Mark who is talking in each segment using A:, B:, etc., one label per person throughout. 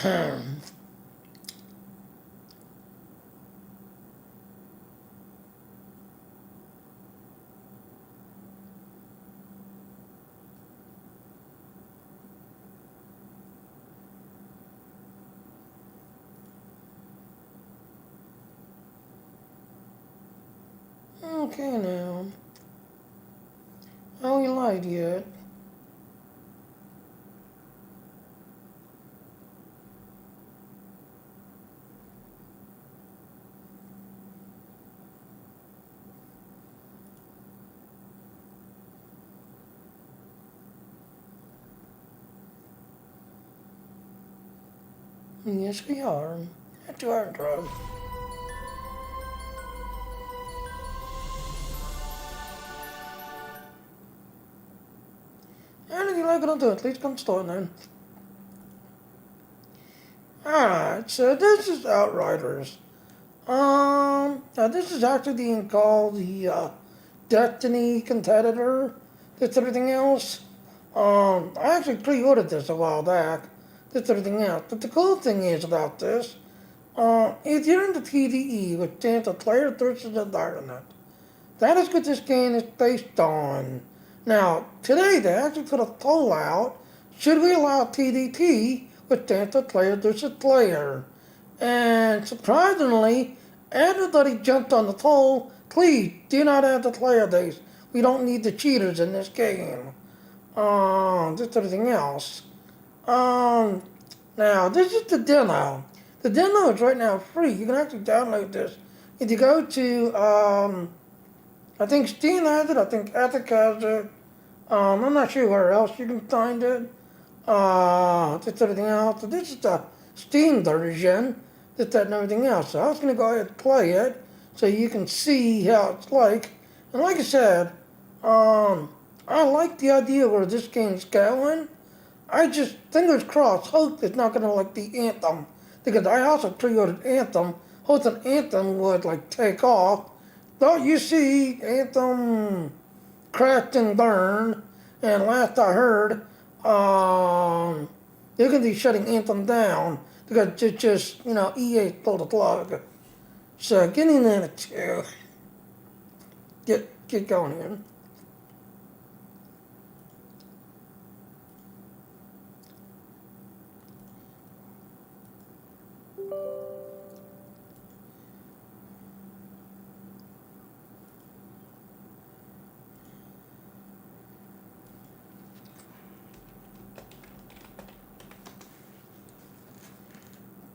A: Okay now. Oh, you lied yet. Yes, we are. Not too hard, Rob. And if you like it, I'll do it. Please come start then. Alright, so this is Outriders. Now this is actually being called the Destiny competitor. That's everything else. I actually pre-ordered this a while back. That's everything else. But the cool thing is about this, if you're into PvE, which stands for Player versus Environment, that is what this game is based on. Now, today they actually put a poll out. Should we allow PvP, which stands for Player versus Player? And surprisingly, everybody jumped on the poll. Please do not add the player base. We don't need the cheaters in this game. Just everything else. Now this is the demo. The demo is right now free. You can actually download this. If you go to, I think Steam has it. I think Epic has it. I'm not sure where else you can find it. Just everything else. So this is the Steam version. Just that and everything else. So I was going to go ahead and play it so you can see how it's like. And like I said, I like the idea where this game's going. I just, fingers crossed, hope it's not going to like the Anthem. Because I also pre-ordered Anthem, hoping Anthem would like take off. But you see, Anthem crashed and burned. And last I heard, they're going to be shutting Anthem down because it's just, EA pulled the plug. So get in there too. Get going here.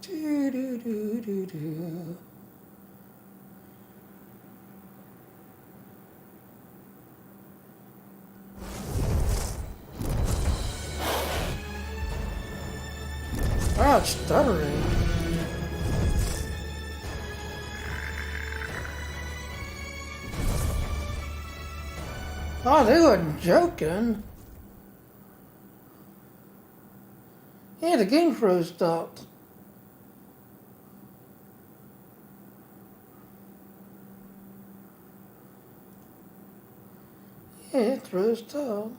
A: Do, do, do, do, do. Ah, it's stuttering. Oh, they weren't joking. Yeah, the game froze up. Yeah, it froze up.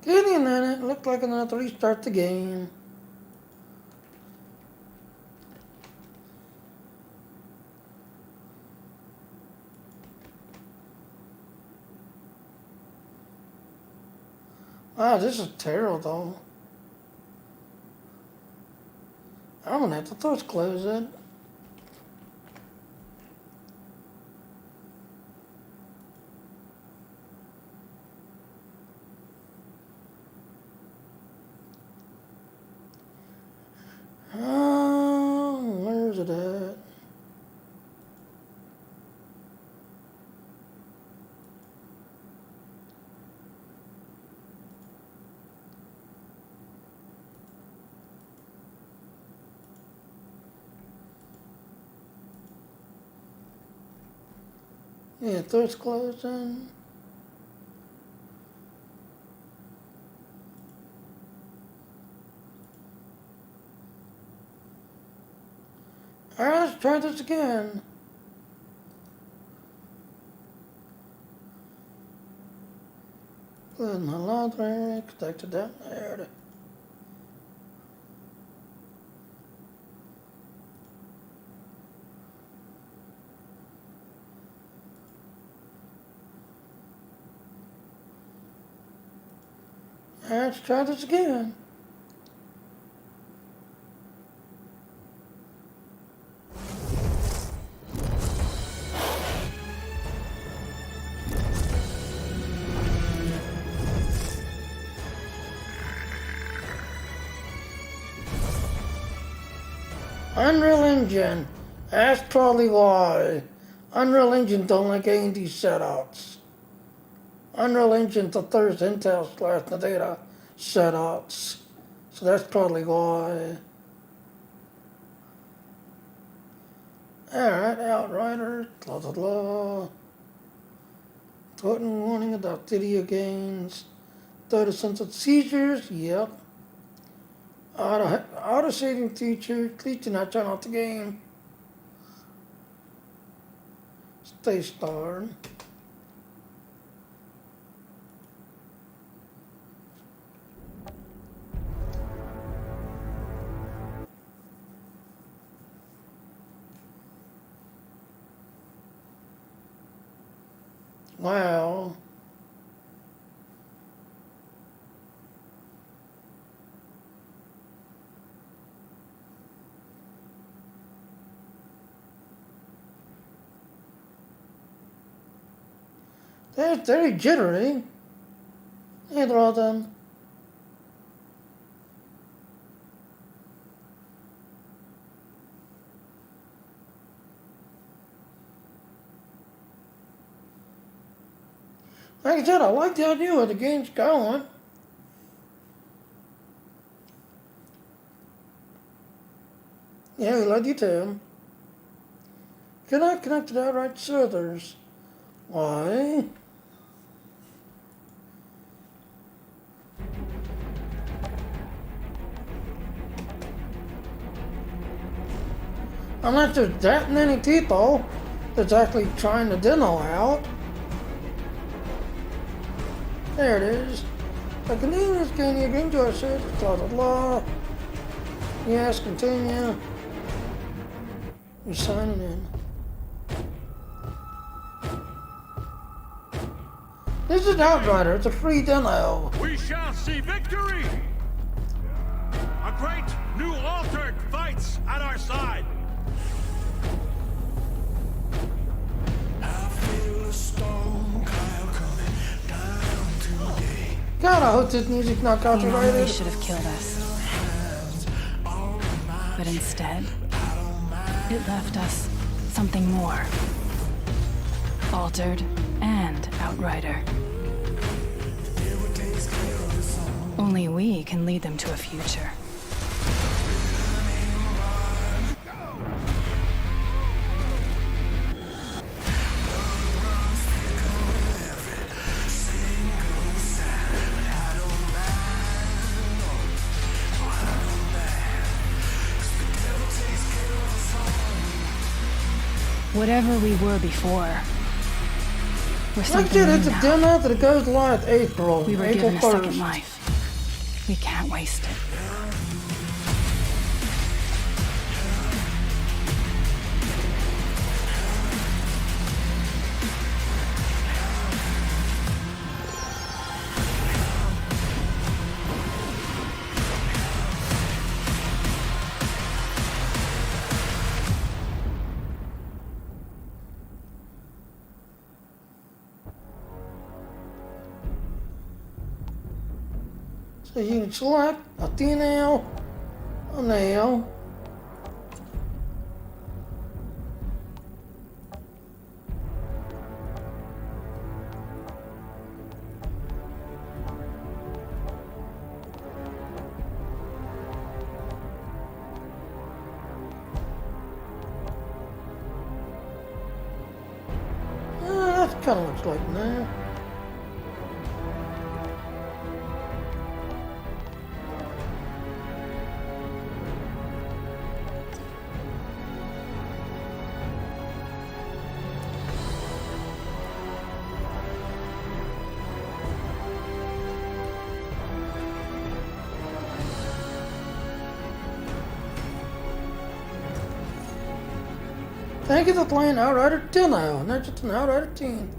A: Give me a minute. Looked like I'm gonna have to restart the game. Wow, this is terrible. I'm gonna have to first close it. Where's it at? Yeah, thirst closing. let's try this again. Put my library, connected down there. Let's try this again. Unreal Engine. That's probably why. Unreal Engine don't like AMD setups. Unreal Engine prefers Intel/NVIDIA setups. So that's probably why. Alright, Outrider, blah blah blah. Total warning about video games. 30 of seizures, yep. Auto saving feature, please do not turn off the game. Stay starred. Wow. They're very jittery. Hey, they're all done. Like I said, I like the idea where the game's going. Yeah, we like you too. Cannot connect to the outright servers. Why? Unless there's that many people that's actually trying the demo out. There it is. The convenience gain you can enjoy it, blah blah blah. Yes, continue. You're signing in. This is Outrider, it's a free demo.
B: We shall see victory! A great new altered fights at our side. I feel a storm cloud coming down today.
A: God, I hope this music's not copyrighted.
C: They should have killed us. But instead, it left us something more. Altered and Outrider. Only we can lead them to a future. Whatever we were before, we're
A: Like
C: something
A: it,
C: new
A: it's a
C: now.
A: demo that goes live April.
C: We were
A: April
C: given a
A: 1st.
C: second life. We can't waste it.
A: So you can select a female, a male. That kind of looks like now. Thank you for playing Outrider Demo, and that's just an Outrider team.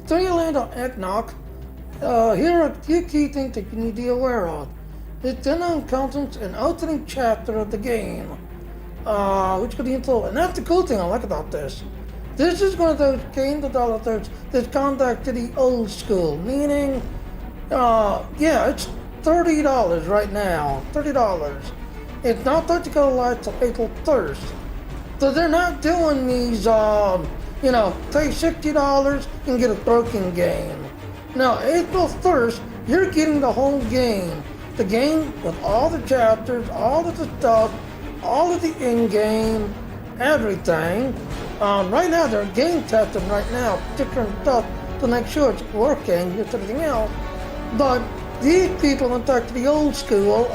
A: Before you land on Enoch, here are a few key things that you need to be aware of. This demo encounters an opening chapter of the game, which could be told. And that's the cool thing I like about this. This is one of those game developers that's gone back to the old school, meaning, yeah, it's $30 right now. $30. It's not going to go live till April 1st. So they're not doing these, you know, pay $60 and get a broken game. No, April 1st, you're getting the whole game. The game with all the chapters, all of the stuff, all of the in-game, everything. Right now, they're game testing right now, different stuff to make sure it's working, just everything else. But these people went back to the old school.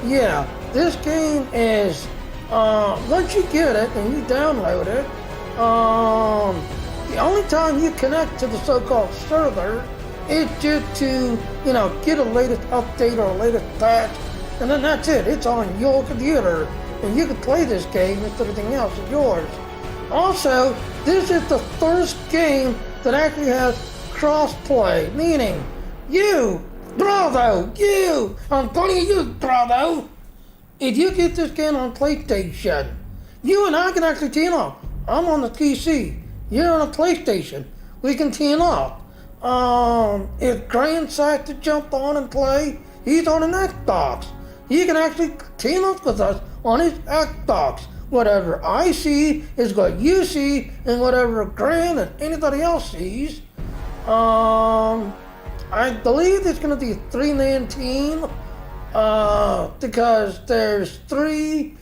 A: Yeah, this game is, once you get it and you download it, the only time you connect to the so-called server is just to, you know, get a latest update or a latest patch, and then that's it. It's on your computer, and you can play this game and everything else is yours. Also, this is the first game that actually has cross-play, meaning you, Bravo, you, I'm pointing at you, Bravo. If you get this game on PlayStation, you and I can actually team up. I'm on the PC, you're on the PlayStation. We can team up. If Grant decides to jump on and play, he's on an Xbox. He can actually team up with us on his Xbox. Whatever I see is what you see, and whatever Grant and anybody else sees. I believe it's going to be a 3-man team, because there's three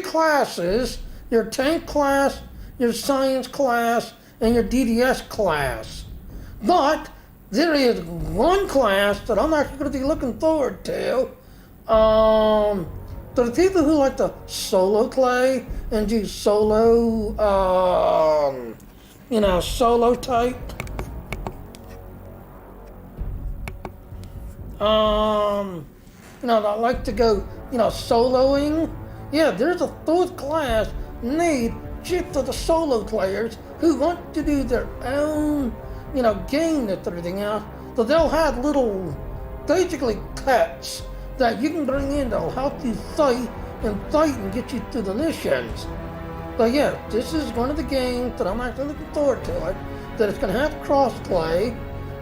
A: classes: your tank class, your science class, and your DDS class. But there is one class that I'm actually going to be looking forward to. To the people who like to solo play and do solo, you know, solo type. You know, that like to go, you know, soloing. Yeah, there's a third class made just for the solo players who want to do their own, you know, game and everything else. So they'll have little, basically pets that you can bring in that'll help you fight and get you through the missions. But yeah, this is one of the games that I'm actually looking forward to, like, that it's going to have cross-play.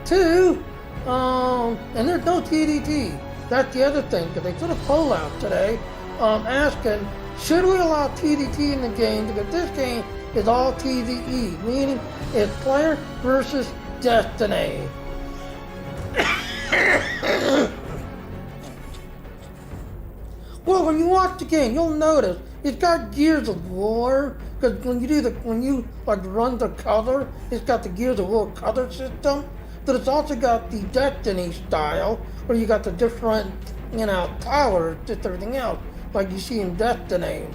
A: Two, and there's no TDT. That's the other thing, because they put a poll out today asking, should we allow TDT in the game? Because this game is all PvE, meaning it's player versus destiny. Well, when you watch the game, you'll notice it's got Gears of War, because when you like run the color, it's got the Gears of War color system. But it's also got the Destiny style, where you got the different, you know, towers, just everything else, like you see in Destiny.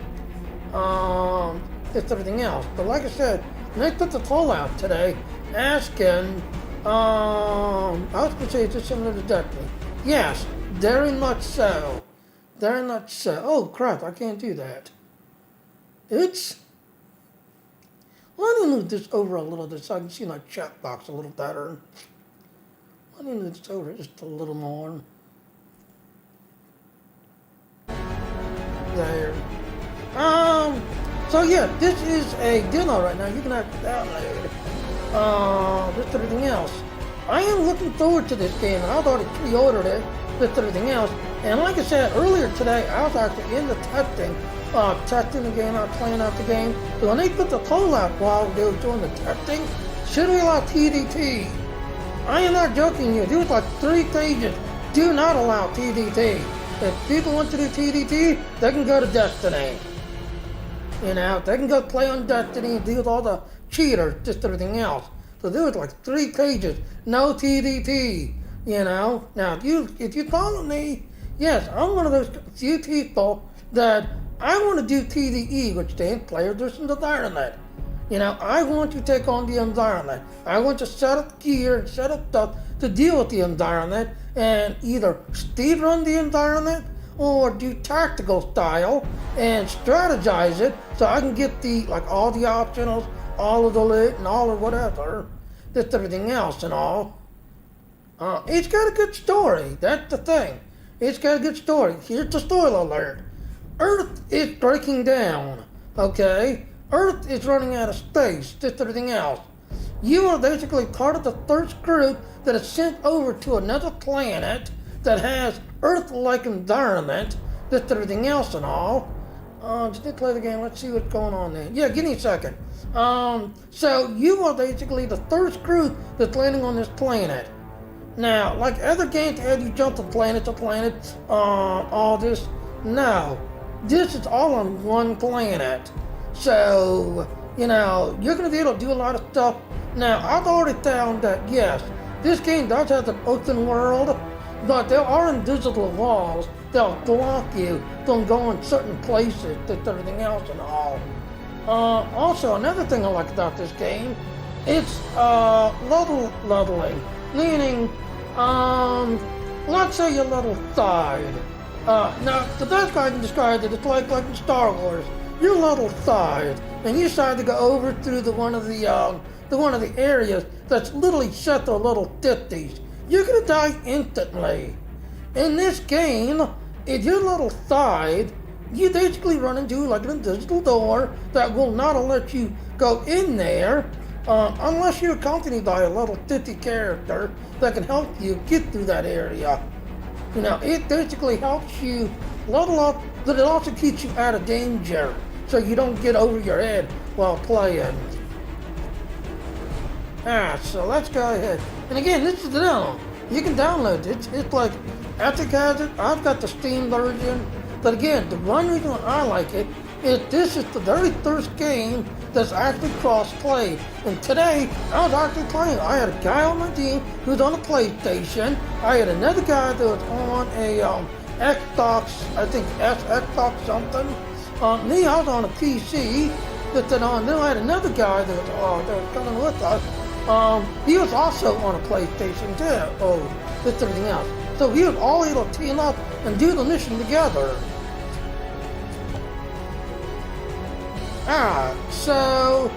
A: Just everything else. But like I said, when they put the poll out today, asking, I was going to say it's just similar to Destiny. Yes, very much so. Very much so. Oh crap, I can't do that. Oops. Let me move this over a little bit so I can see my chat box a little better. Let me move this over just a little more. There. So yeah, this is a demo right now. You can actually download just everything else. I am looking forward to this game, and I've already pre-ordered it, just everything else. And like I said earlier today, I was actually in the testing the game out, playing out the game. So when they put the poll out while they were doing the testing, should we allow TDT? I am not joking you. There was like 3 pages. Do not allow TDT. If people want to do TDT, they can go to Destiny. You know, they can go play on Destiny and deal with all the cheaters, just everything else. So there was like 3 pages, no TDT. You know, now if you follow me, yes, I'm one of those few people that I want to do TDE, which stands Player versus Environment. You know, I want to take on the environment. I want to set up gear and set up stuff to deal with the environment and either speed run the environment or do tactical style and strategize it so I can get the, like, all the optionals, all of the lit and all of whatever, just everything else and all. It's got a good story. That's the thing. It's got a good story. Here's the spoiler alert. Earth is breaking down. Okay? Earth is running out of space. Just everything else. You are basically part of the first group that is sent over to another planet that has Earth-like environment. Just everything else and all. Just to play the game. Let's see what's going on there. Yeah, give me a second. So you are basically the first group that's landing on this planet. Now, like other games had you jump from planet to planet, all this. No, this is all on one planet. So, you know, you're going to be able to do a lot of stuff. Now, I've already found that, yes, this game does have an open world, but there are invisible walls that'll block you from going certain places to everything else and all. Also, another thing I like about this game, it's leveling, meaning, let's say you're level 5. Now, the best way I can describe it, it's like in Star Wars. You're level 5, and you decide to go over through one of the areas that's literally set to level 50s. You're gonna die instantly. In this game, if you're level 5, you basically run into like an invisible door that will not let you go in there unless you're accompanied by a level 50 character that can help you get through that area. You know, it basically helps you level up, but it also keeps you out of danger so you don't get over your head while playing. So let's go ahead. And again, this is the demo. You can download it. It's like, Epic has it. I've got the Steam version. But again, the one reason I like it is this is the very first game that's actually cross-played. And today, I was actually playing. I had a guy on my team who was on a PlayStation. I had another guy that was on a Xbox, I think Xbox something. Me, I was on a PC. But then I had another guy that was coming with us. He was also on a PlayStation too. With everything else. So we were all able to team up and do the mission together. Alright, so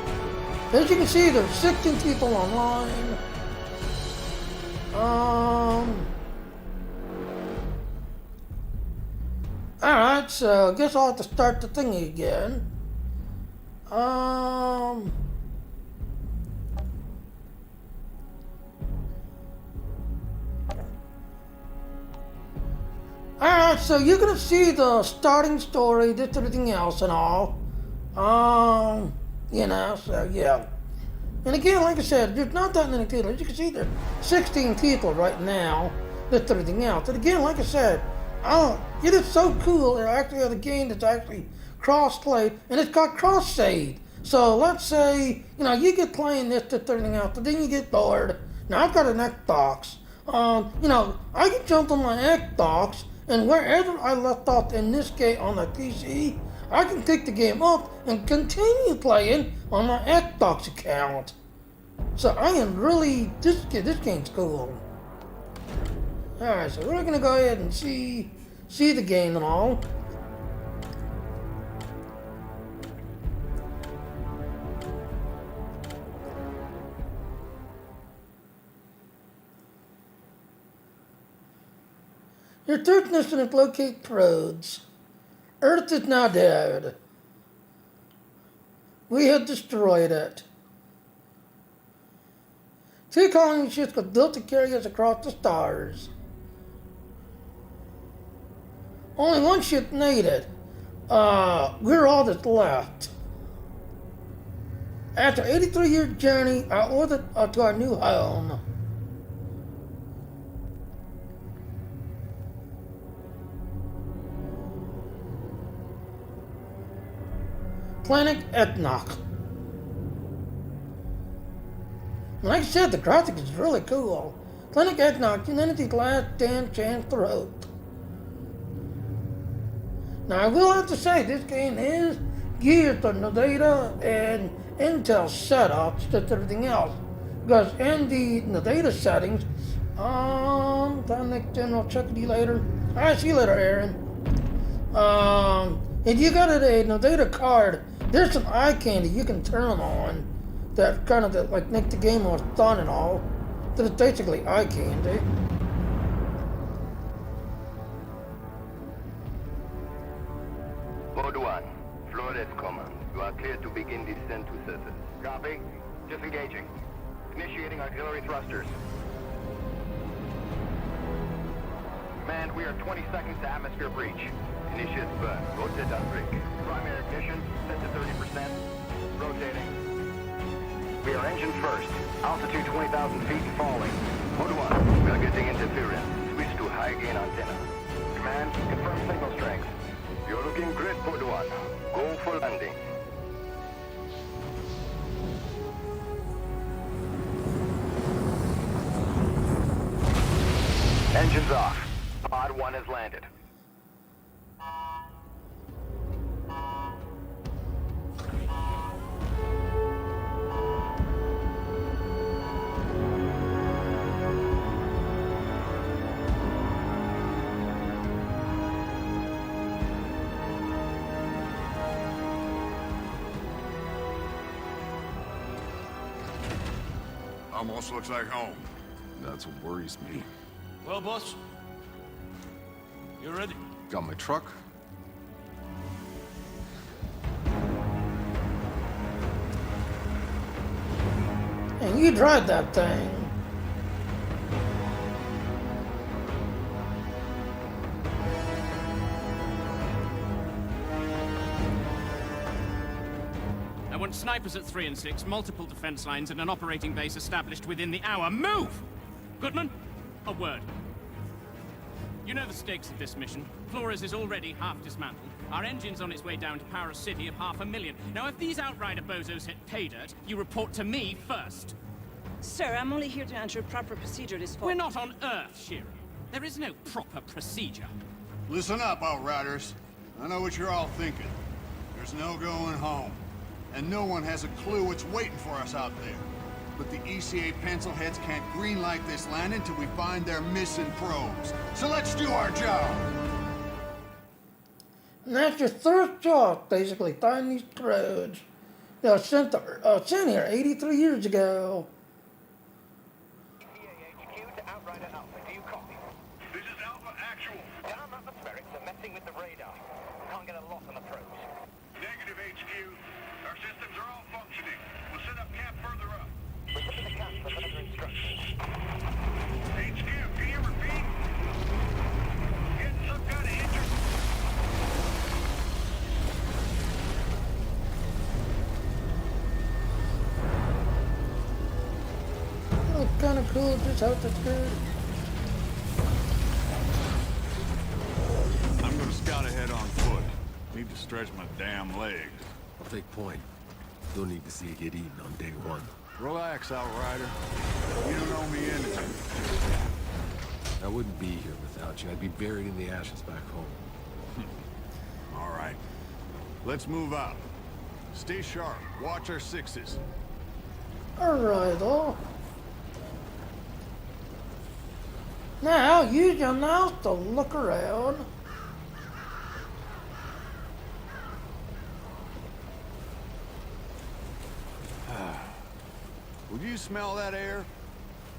A: as you can see, there's 16 people online. Alright, so I guess I'll have to start the thingy again. Alright, so you're gonna see the starting story, just everything else and all. You know, so yeah. And again, like I said, there's not that many people. As you can see, there's 16 people right now, just everything else. And again, like I said, it is so cool that I actually have a game that's actually cross-played, and it's got cross-save. So let's say, you know, you get playing this, just everything else, but then you get bored. Now, I've got an Xbox. You know, I can jump on my Xbox, and wherever I left off in this game on the PC, I can pick the game up and continue playing on my Xbox account. So I am really, this game's cool. Alright, so we're gonna go ahead and see the game and all. Your third mission is locate probes. Earth is now dead. We have destroyed it. 2 colony ships were built to carry us across the stars. Only 1 ship made it. We're all that's left. After 83-year journey, I ordered to our new home. Planet Enoch. Like I said, the graphics is really cool. Planet Enoch, humanity's last damn chance to hope. Now I will have to say, this game is geared for the data and Intel setups, just everything else. Because in the data settings, time next general, check with you later. Alright, see you later, Aaron. And you got a data card. There's some eye candy you can turn on that kind of like make the game more fun and all. That is basically eye candy.
D: Code 1, Flores Command. You are clear to begin descent to surface. Copy. Disengaging. Initiating auxiliary thrusters. Command, we are 20 seconds to atmosphere breach. Initiate burn. Rotate unbreak. Primary ignition, set to 30%. Rotating. We are engine first. Altitude 20,000 feet and falling. Code 1, we are getting interference. Switch to high gain antenna. Command, confirm signal strength. You're looking great, Code 1. Go for landing. Engines off. Pod 1 has landed.
B: Almost looks like home.
E: That's what worries me.
B: Well, boss, you ready?
E: Got my truck.
A: And you drive that thing.
F: I want snipers at 3 and 6, multiple defense lines, and an operating base established within the hour. Move! Goodman, a word. You know the stakes of this mission. Flores is already half dismantled. Our engine's on its way down to power a city of 500,000. Now, if these Outrider bozos hit pay dirt, you report to me first.
G: Sir, I'm only here to ensure proper procedure is followed.
F: We're not on Earth, Shira. There is no proper procedure.
H: Listen up, Outriders. I know what you're all thinking. There's no going home. And no one has a clue what's waiting for us out there. But the ECA pencilheads can't greenlight this land until we find their missing probes. So let's do our job!
A: And that's your third job, basically, find these probes. They were sent here 83 years ago.
D: HQ to Outrider Alpha. Do you copy?
B: This is Alpha Actual.
D: Down atmospheric, they're messing with the radar. Can't get a lock on the probes.
B: Negative HQ. Our systems are all functioning. We'll set up camp further up.
D: Return to the camp for further instructions.
B: HQ, can you repeat? Getting some kind of injury.
A: Oh, kind of cool, just out that's good.
B: I'm gonna scout ahead on foot. Need to stretch my damn legs.
E: I'll take point. Don't need to see you get eaten on day one.
H: Relax, Outrider. You don't owe me anything.
E: I wouldn't be here without you. I'd be buried in the ashes back home.
H: All right. Let's move out. Stay sharp. Watch our sixes.
A: Alright, though. Now, use your mouse to look around.
H: Would you smell that air?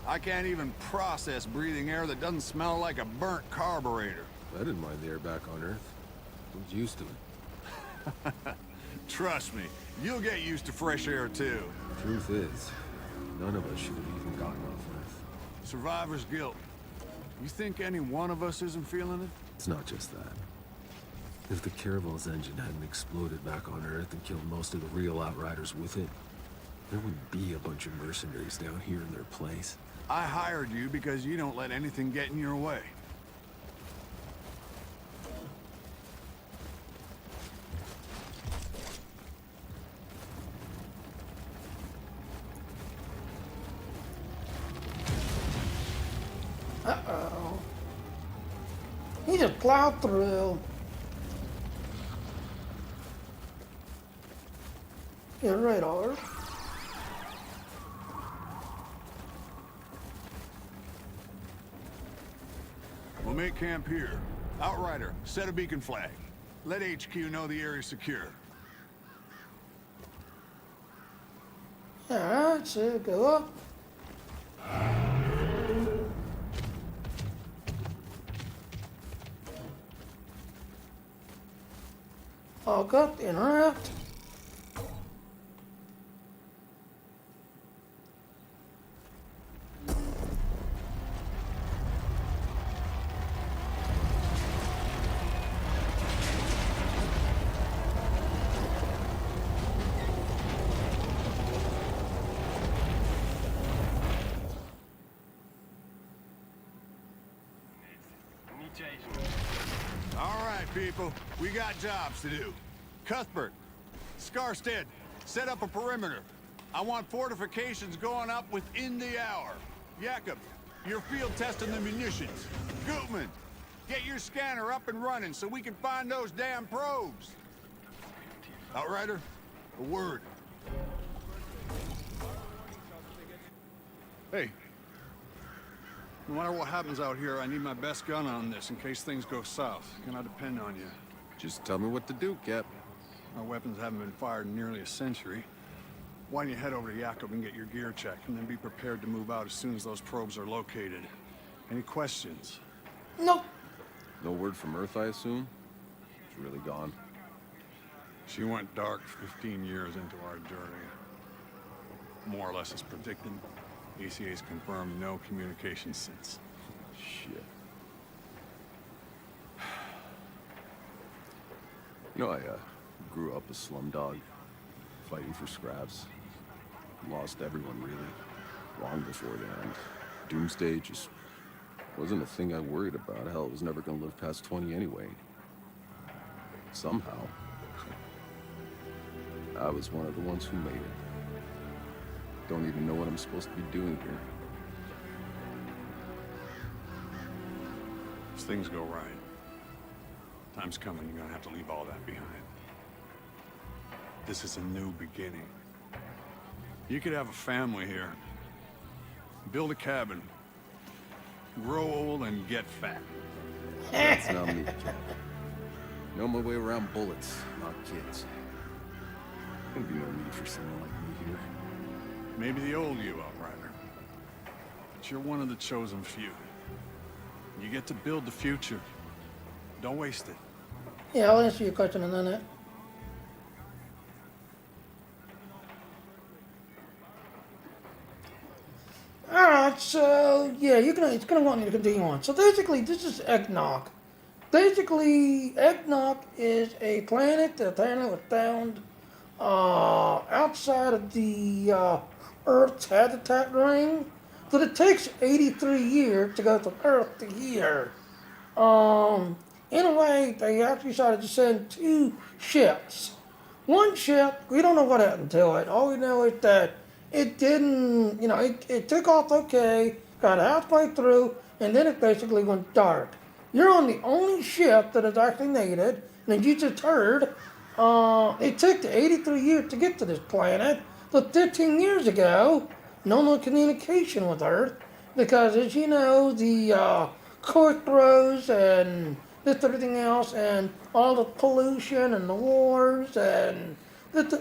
H: I can't even process breathing air that doesn't smell like a burnt carburetor.
E: I didn't mind the air back on Earth. I was used to it.
H: Trust me, you'll get used to fresh air too.
E: Truth is, none of us should have even gotten off Earth.
H: Survivor's guilt. You think any one of us isn't feeling it?
E: It's not just that. If the Caravel's engine hadn't exploded back on Earth and killed most of the real Outriders with it, there wouldn't be a bunch of mercenaries down here in their place.
H: I hired you because you don't let anything get in your way.
A: Uh-oh. He just plowed through. Your radar.
H: We'll make camp here. Outrider, set a beacon flag. Let HQ know the area's secure.
A: Alright, so go up. Walk up, interact.
H: All right, people. We got jobs to do. Cuthbert, Scarstead, set up a perimeter. I want fortifications going up within the hour. Jakob, you're field testing the munitions. Gutman, get your scanner up and running so we can find those damn probes. Outrider, a word. Hey, no matter what happens out here, I need my best gun on this in case things go south. Can I depend on you?
E: Just tell me what to do, Cap.
H: Our weapons haven't been fired in nearly a century. Why don't you head over to Jakob and get your gear checked, and then be prepared to move out as soon as those probes are located. Any questions?
A: Nope.
E: No word from Earth, I assume? She's really gone.
H: She went dark 15 years into our journey. More or less as predicted. ECA's confirmed no communication since.
E: Shit. You know, I grew up a slumdog, fighting for scraps. Lost everyone, really, long before that. Doomsday just wasn't a thing I worried about. Hell, it was never gonna live past 20 anyway. Somehow, I was one of the ones who made it. Don't even know what I'm supposed to be doing here.
H: If things go right, time's coming, you're gonna have to leave all that behind. This is a new beginning. You could have a family here. Build a cabin. Grow old and get fat.
E: That's not me, Jack. Know my way around bullets, not kids. There'd be no need for someone like me here.
H: Maybe the old you, Outrider. But you're one of the chosen few. You get to build the future. Don't waste it.
A: Yeah, I'll answer your question in a minute. Alright, so yeah, it's gonna want me to continue on. So basically this is Enoch. Basically, Enoch is a planet that apparently was found outside of the Earth's habitat ring. But it takes 83 years to go from Earth to here. In a way, they actually decided to send 2 ships. One ship, we don't know what happened to it. All we know is that it didn't, it took off okay, got halfway through, and then it basically went dark. You're on the only ship that is actually needed, and as you just heard, it took 83 years to get to this planet, but 15 years ago, no more communication with Earth, because as you know, the court throws and this everything else, and all the pollution and the wars and this,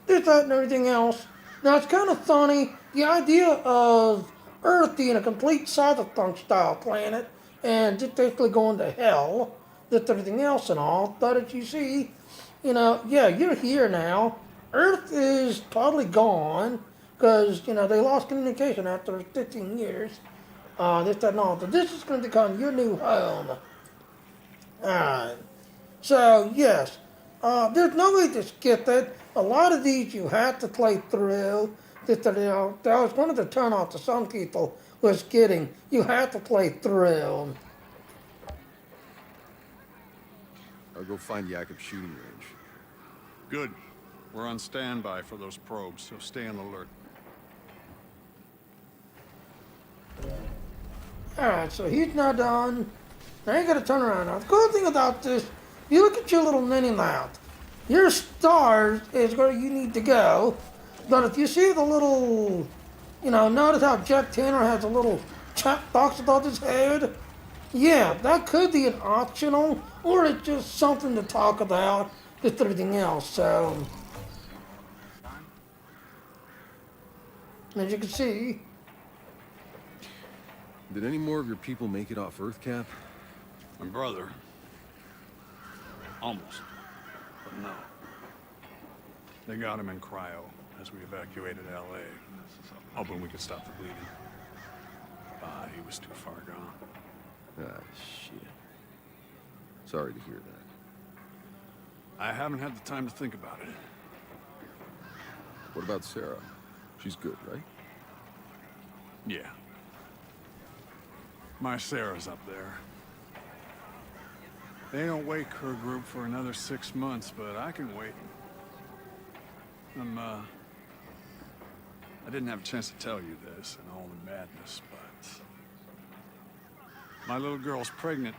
A: that, and everything else. Now it's kind of funny, the idea of Earth being a complete cyberpunk style planet and just basically going to hell, this everything else and all. But as you see, yeah, you're here now. Earth is probably gone because they lost communication after 15 years. This, that, and all. But this is going to become your new home. Alright, so yes, there's no way to skip it. A lot of these you have to play through. That was one of the turnoffs to some people was getting. You have to play through.
E: I'll go find Jakob's shooting range.
H: Good. We're on standby for those probes, so stay on alert.
A: Alright, so he's not done. Now you gotta turn around. Now, the cool thing about this, you look at your little mini map. Your stars is where you need to go. But if you see the little, notice how Jack Tanner has a little chat box above his head? Yeah, that could be an optional, or it's just something to talk about with everything else, so... As you can see...
E: Did any more of your people make it off Earth, Cap?
H: My brother. Almost. But no. They got him in cryo as we evacuated LA, hoping we could stop the bleeding. He was too far gone.
E: Ah, shit. Sorry to hear that.
H: I haven't had the time to think about it.
E: What about Sarah? She's good, right?
H: Yeah. My Sarah's up there. They don't wake her group for another 6 months, but I can wait. I didn't have a chance to tell you this in all the madness, but... my little girl's pregnant.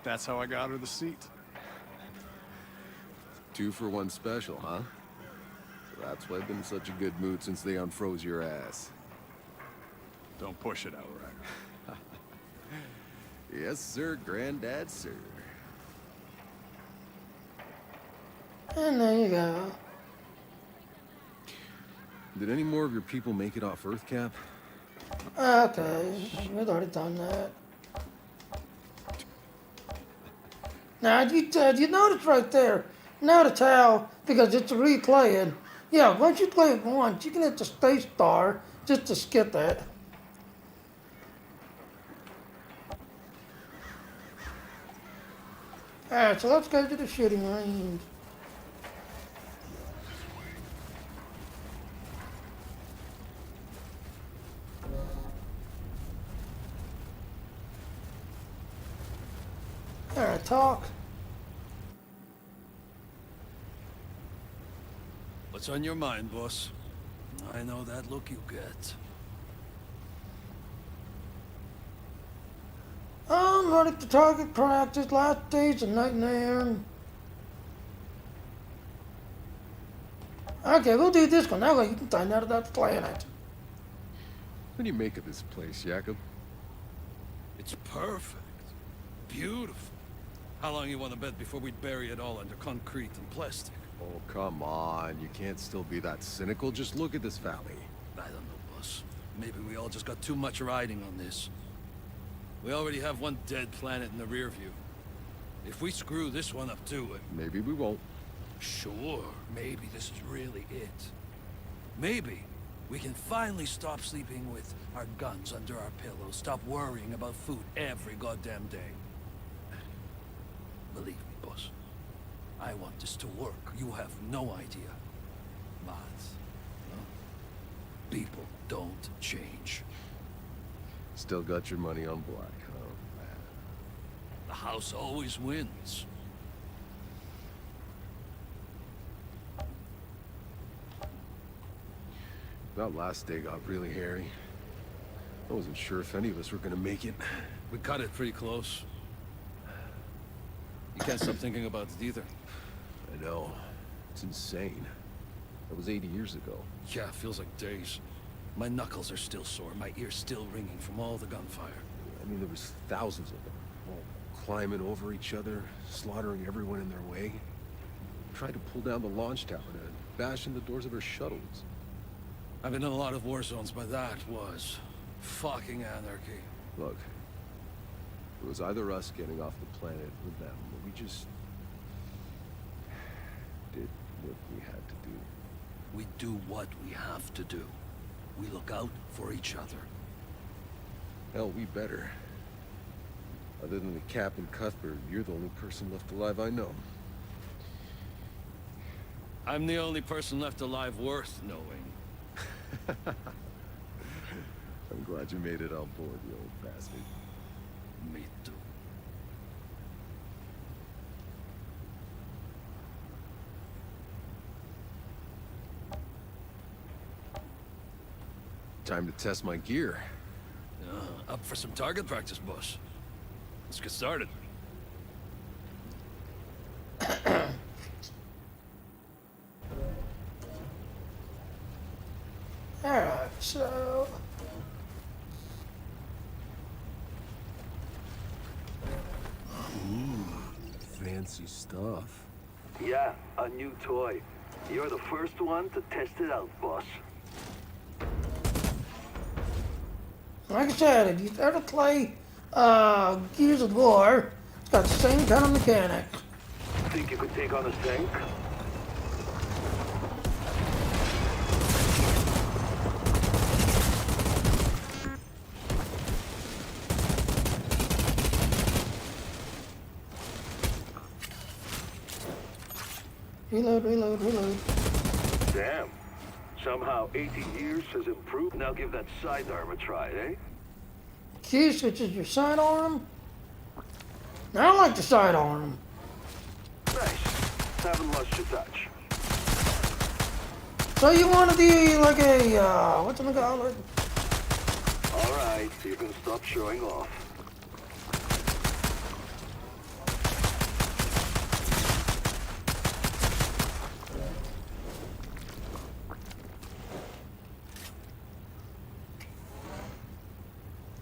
H: That's how I got her the seat.
E: 2 for 1 special, huh? So that's why I've been in such a good mood since they unfroze your ass.
H: Don't push it, Outrider.
E: Yes, sir, Granddad, sir.
A: And there you go.
E: Did any more of your people make it off Earth, Cap?
A: Okay, we've already done that. Now, you notice right there, notice how, because it's replaying, yeah, once you play it once, you can hit the space bar just to skip that. Alright, so let's go to the shooting range. Alright, talk.
I: What's on your mind, boss? I know that look you get.
A: I'm ready to target practice, last days of nightmare. Okay, we'll do this one. That way you can find out about the planet.
E: What do you make of this place, Jacob?
I: It's perfect. Beautiful. How long you want to bet before we bury it all under concrete and plastic?
E: Oh, come on. You can't still be that cynical. Just look at this valley.
I: I don't know, boss. Maybe we all just got too much riding on this. We already have one dead planet in the rear view. If we screw this one up too,
E: Maybe we won't.
I: sure, maybe this is really it. Maybe we can finally stop sleeping with our guns under our pillows, stop worrying about food every goddamn day. Believe me, boss. I want this to work. You have no idea. But, people don't change.
E: Still got your money on black, huh?
I: The house always wins.
E: That last day got really hairy. I wasn't sure if any of us were gonna make it.
I: We cut it pretty close. You can't stop thinking about it either.
E: I know. It's insane. That was 80 years ago.
I: Yeah, it feels like days. My knuckles are still sore, my ears still ringing from all the gunfire.
E: I mean, there was thousands of them, all climbing over each other, slaughtering everyone in their way. Tried to pull down the launch tower and bash in the doors of our shuttles.
I: I've been in a lot of war zones, but that was fucking anarchy.
E: Look, it was either us getting off the planet or them. We just did what we had to do.
I: We do what we have to do. We look out for each other.
E: Hell, we better. Other than the Cap and Cuthbert, you're the only person left alive I know.
I: I'm the only person left alive worth knowing.
E: I'm glad you made it on board, you old bastard.
I: Me too.
E: Time to test my gear.
I: Up for some target practice, boss. Let's get started.
A: Alright, so...
E: Fancy stuff.
I: Yeah, a new toy. You're the first one to test it out, boss.
A: Like I said, if you ever play Gears of War, it's got the same kind of mechanic.
I: Think you could take on a tank?
A: Reload, reload, reload.
I: Damn. Somehow 18 years has improved. Now give that sidearm a try, eh?
A: Key switches your sidearm. I like the sidearm.
I: Nice. Haven't lost your touch.
A: So you want to be like a, whatchamacallit?
I: Alright, you can stop showing off.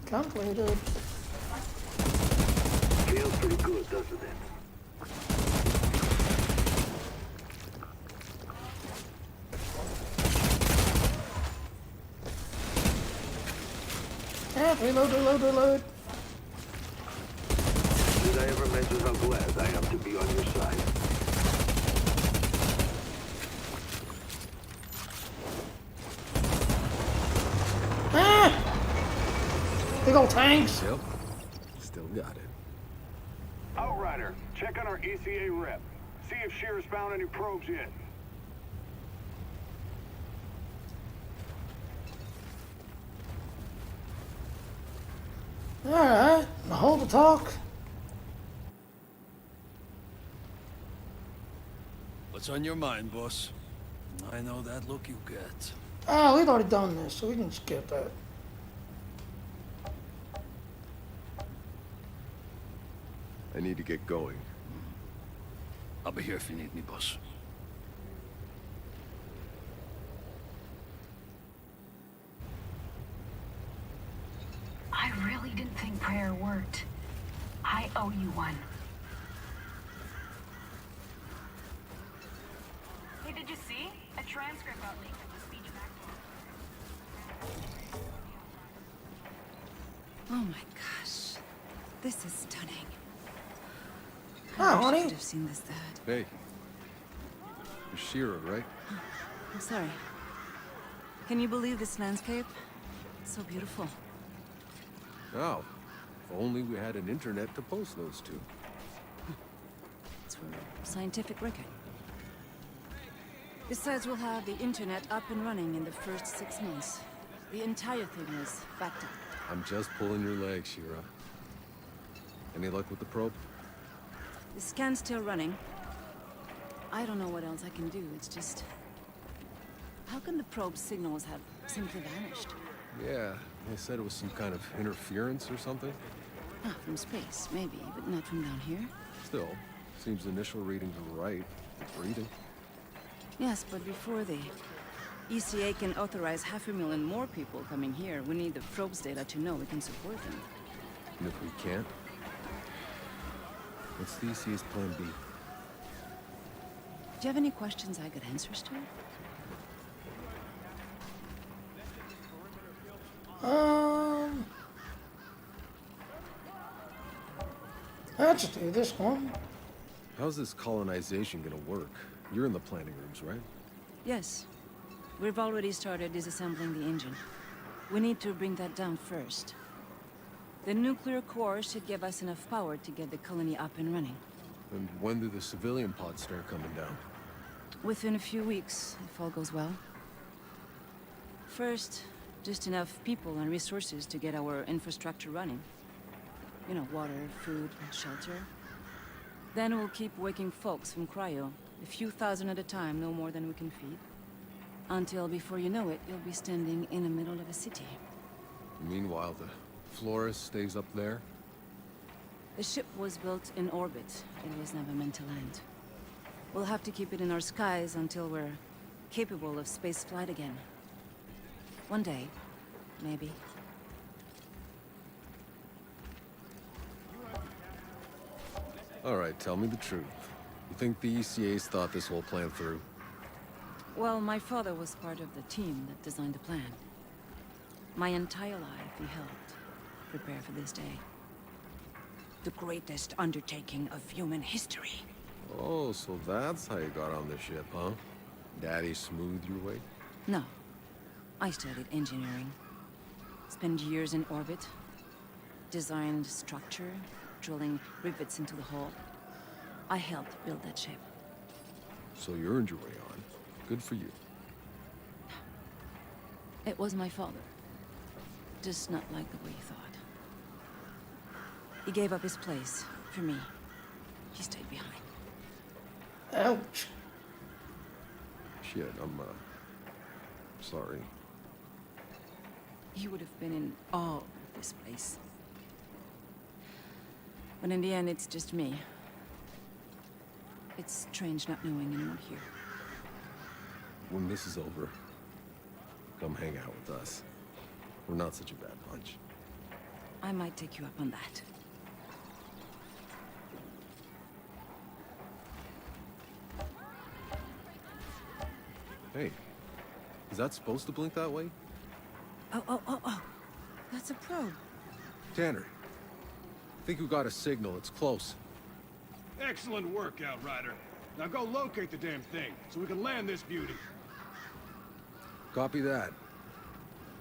A: Completed.
I: Feels pretty good, doesn't it?
A: Reload, reload, reload.
I: Did I ever mention how glad I am to be on your side?
A: Big old tanks.
E: Yep. Still got it.
H: Outrider, check on our ECA rep. See if Shearer's found any probes yet.
A: Alright, hold the talk.
I: What's on your mind, boss? I know that look you get.
A: Ah, we've already done this, so we can skip that.
E: I need to get going.
I: I'll be here if you need me, boss.
C: I really didn't think prayer worked. I owe you one. Hey, did you see? A transcript got leaked of the speech back.
G: Oh my gosh. This is stunning.
A: Ah,
G: I
A: honey.
G: should have seen this dad.
E: Hey. You're Shearer, right?
G: I'm sorry. Can you believe this landscape? It's so beautiful.
E: Oh. If only we had an internet to post those to.
G: It's for scientific record. Besides, we'll have the internet up and running in the first 6 months. The entire thing is backed up.
E: I'm just pulling your leg, Shearer. Any luck with the probe?
G: The scan's still running. I don't know what else I can do. It's just... How can the probe signals have simply vanished?
E: Yeah, they said it was some kind of interference or something.
G: Ah, from space, maybe, but not from down here.
E: Still, seems the initial readings were right. It's reading.
G: Yes, but before the ECA can authorize 500,000 more people coming here, we need the probe's data to know we can support them.
E: And if we can't? What's the ECA's plan B?
G: Do you have any questions I got answers to?
A: Let's do this one.
E: How's this colonization gonna work? You're in the planning rooms, right?
G: Yes. We've already started disassembling the engine. We need to bring that down first. The nuclear core should give us enough power to get the colony up and running.
E: And when do the civilian pods start coming down?
G: Within a few weeks, if all goes well. First, just enough people and resources to get our infrastructure running. You know, water, food, shelter. Then we'll keep waking folks from cryo, a few thousand at a time, no more than we can feed. Until, before you know it, you'll be standing in the middle of a city.
E: Meanwhile, the Flores stays up there?
G: The ship was built in orbit. It was never meant to land. We'll have to keep it in our skies until we're capable of space flight again. One day, maybe.
E: All right, tell me the truth. You think the ECA's thought this whole plan through?
G: Well, my father was part of the team that designed the plan. My entire life, he helped prepare for this day. The greatest undertaking of human history.
E: Oh, so that's how you got on the ship, huh? Daddy smoothed your way?
G: No. I studied engineering. Spent years in orbit. Designed structure, drilling rivets into the hull. I helped build that ship.
E: So you earned your way on. Good for you.
G: It was my father. Just not like the way he thought. He gave up his place for me. He stayed behind.
A: Ouch.
E: Shit, I'm sorry.
G: He would have been in awe of this place. But in the end, it's just me. It's strange not knowing anyone here.
E: When this is over, come hang out with us. We're not such a bad bunch.
G: I might take you up on that.
E: Hey, is that supposed to blink that way?
G: Oh. That's a probe.
E: Tanner, I think we got a signal. It's close.
B: Excellent work, Outrider. Now go locate the damn thing, so we can land this beauty.
E: Copy that.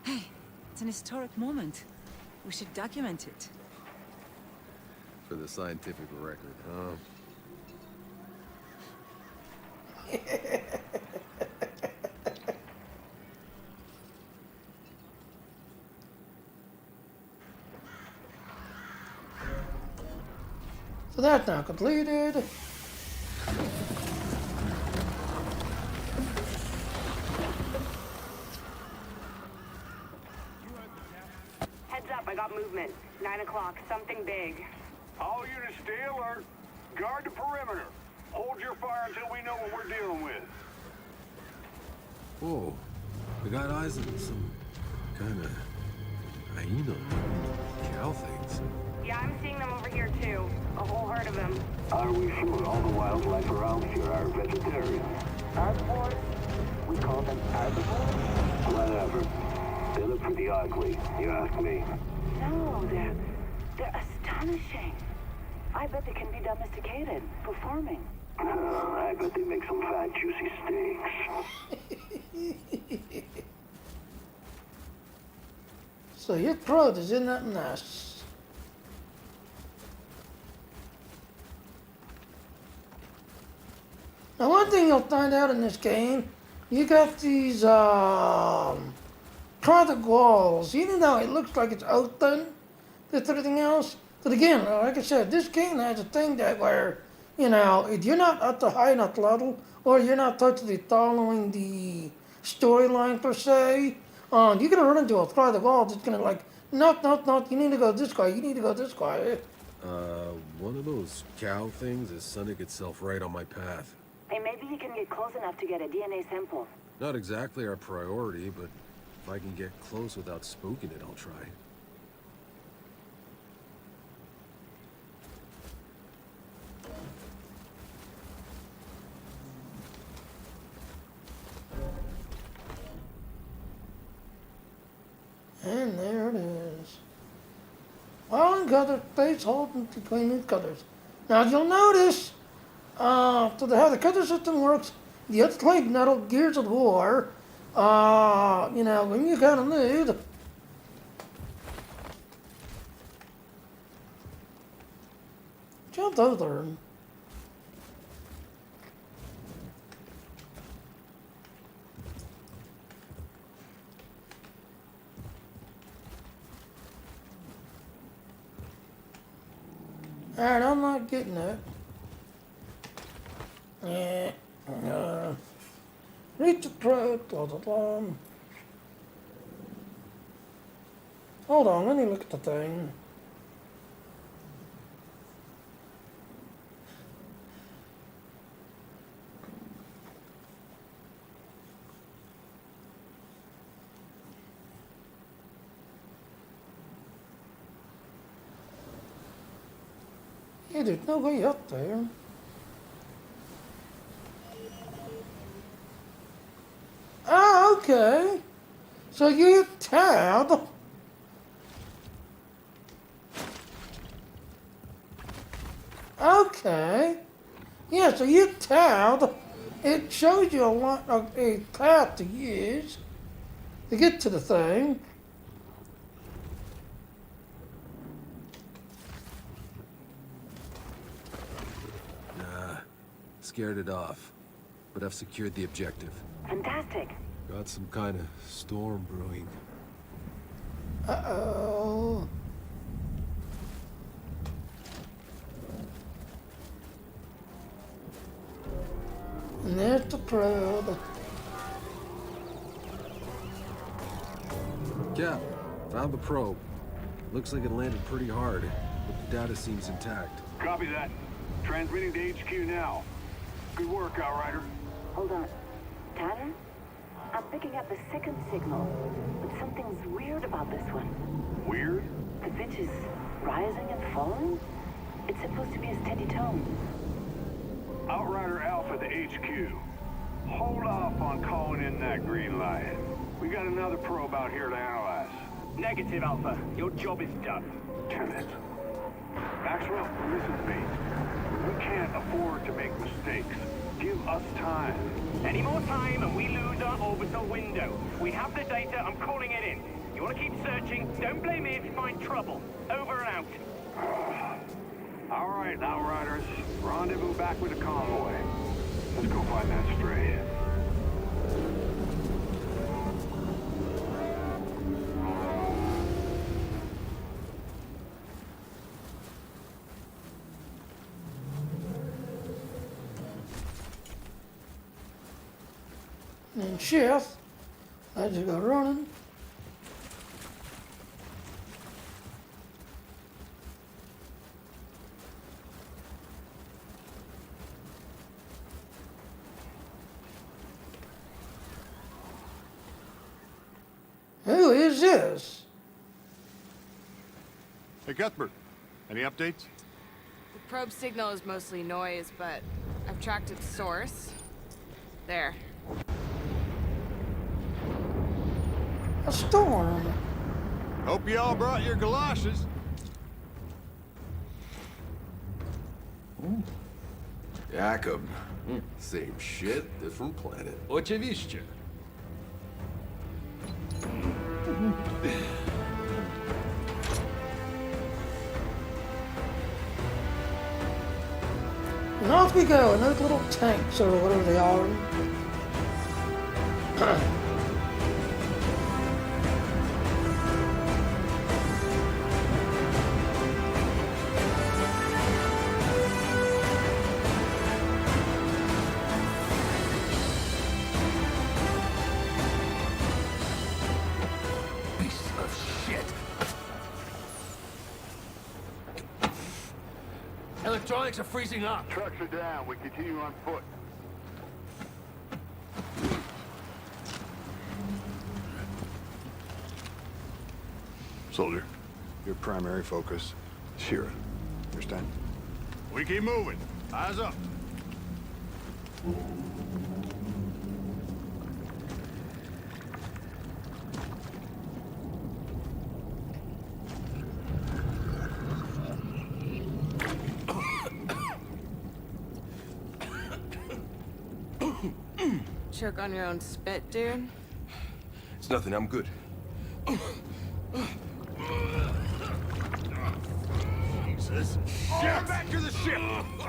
G: Hey, it's an historic moment. We should document it.
E: For the scientific record, huh?
A: So that's now completed.
J: Heads up, I got movement. 9 o'clock, something big.
B: All units stay alert. Guard the perimeter. Hold your fire until we know what we're dealing with.
E: Whoa, we got eyes on some kind of hyena cow things.
J: Yeah, I'm seeing them over here too. A whole herd of them.
D: Are we sure all the wildlife around here are vegetarian?
J: Herbivores? We call them herbivores?
D: Whatever. They look pretty ugly, you ask me.
J: No, they're astonishing. I bet they can be domesticated, performing.
D: I bet they make some fat, juicy steaks.
A: So your throat is in that nest. Now one thing you'll find out in this game, you got these private walls. Even though it looks like it's open with everything else. But again, like I said, this game has a thing that where, you know, if you're not at the high enough level, or you're not totally following the storyline per se, you're gonna run into a private wall that's gonna like, no, you need to go this way, you need to go this way.
E: One of those cow things is sunning itself right on my path.
J: Hey, maybe you can get close enough to get a DNA sample.
E: Not exactly our priority, but if I can get close without spooking it, I'll try.
A: And there it is. Well, cutter face holding between these cutters. Now you'll notice, how the cutter system works, the other plate metal Gears of War, you know, when you kind of need, jump over. Alright, I'm not getting it. Yeah. Reach the throat, blah blah blah. Hold on, let me look at the thing. Yeah, there's no way up there. Ah, okay. So you hit tab. Okay. Yeah, so you hit tab. It shows you a path to use to get to the thing.
K: Nah, scared it off. But I've secured the objective.
J: Fantastic.
K: Got some kind of storm brewing.
A: Uh-oh. And there's the probe.
K: Cap, found the probe. Looks like it landed pretty hard, but the data seems intact.
B: Copy that. Transmitting to HQ now. Good work, Outrider.
J: Hold on. Tanner? I'm picking up a second signal, but something's weird about this one.
B: Weird?
J: The pitch is rising and falling? It's supposed to be a steady tone.
B: Outrider Alpha to HQ. Hold off on calling in that green light. We got another probe out here to analyze.
L: Negative, Alpha. Your job is done.
B: Damn it. Maxwell, listen to me. We can't afford to make mistakes. Give us time.
L: Any more time and we lose our orbital window. We have the data, I'm calling it in. You want to keep searching? Don't blame me if you find trouble. Over and out.
B: All right, Outriders. Rendezvous back with the convoy. Let's go find that stray.
A: And shift. I just go running. Who is this?
H: Hey, Cuthbert. Any updates?
M: The probe signal is mostly noise, but I've tracked its source. There.
A: A storm.
H: Hope you all brought your galoshes.
E: Jakob. Same shit, different planet.
K: Oczywiście.
A: And off we go in those little tanks or whatever they are.
I: Piece of shit. Electronics are freezing up.
D: Trucks are down. We continue on foot.
H: Soldier, your primary focus is Shira. Understand?
B: We keep moving. Eyes up.
M: Choke on your own spit, dude.
E: It's nothing, I'm good.
B: Jesus. Get back to the ship!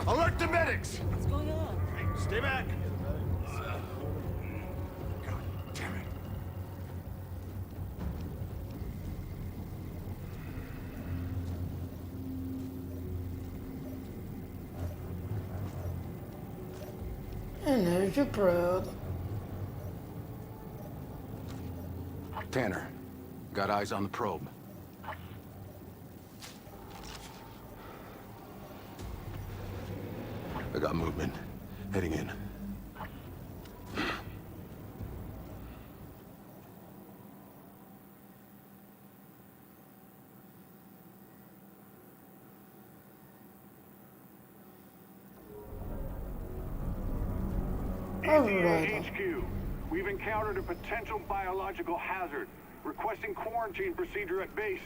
B: Alert the medics!
G: What's going on?
B: Stay back! God damn it.
A: And there's your probe.
D: Tanner, got eyes on the probe. I got movement. Heading in.
A: Outrider.
B: HQ. We've encountered a potential biological hazard. Requesting quarantine procedure at base.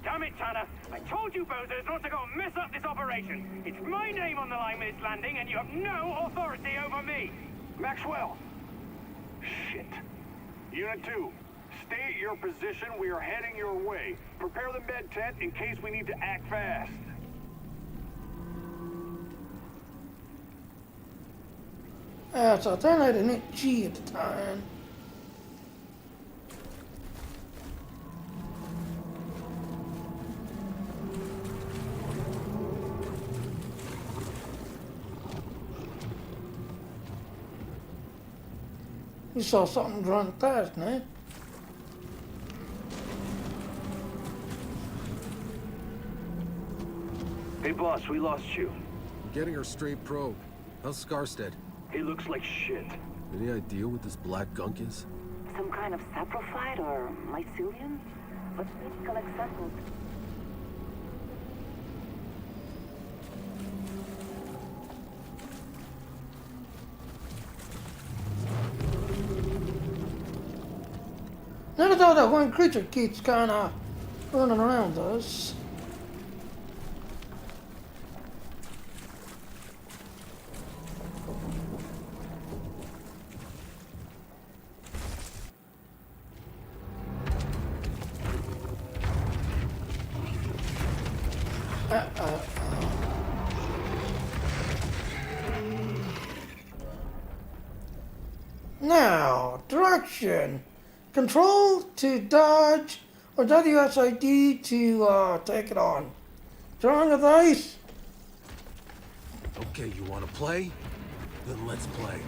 L: Damn it, Tanner! I told you bozos not to go and mess up this operation! It's my name on the line with this landing, and you have no authority over me!
B: Maxwell! Shit. Unit 2, stay at your position. We are heading your way. Prepare the med tent in case we need to act fast.
A: So I think I didn't hit G at the time. You saw something run past, man.
B: Hey, boss, we lost you.
K: I'm getting her straight probe. How's Scarstead?
B: He looks like shit.
K: Any idea what this black gunk is?
J: Some kind of saprophyte or mycelium? Let's maybe collect samples.
A: Never thought that one creature keeps kind of running around us. Now, direction. Control to dodge, or WSID to take it on. Drawing of dice.
K: Okay, you want to play? Then let's play.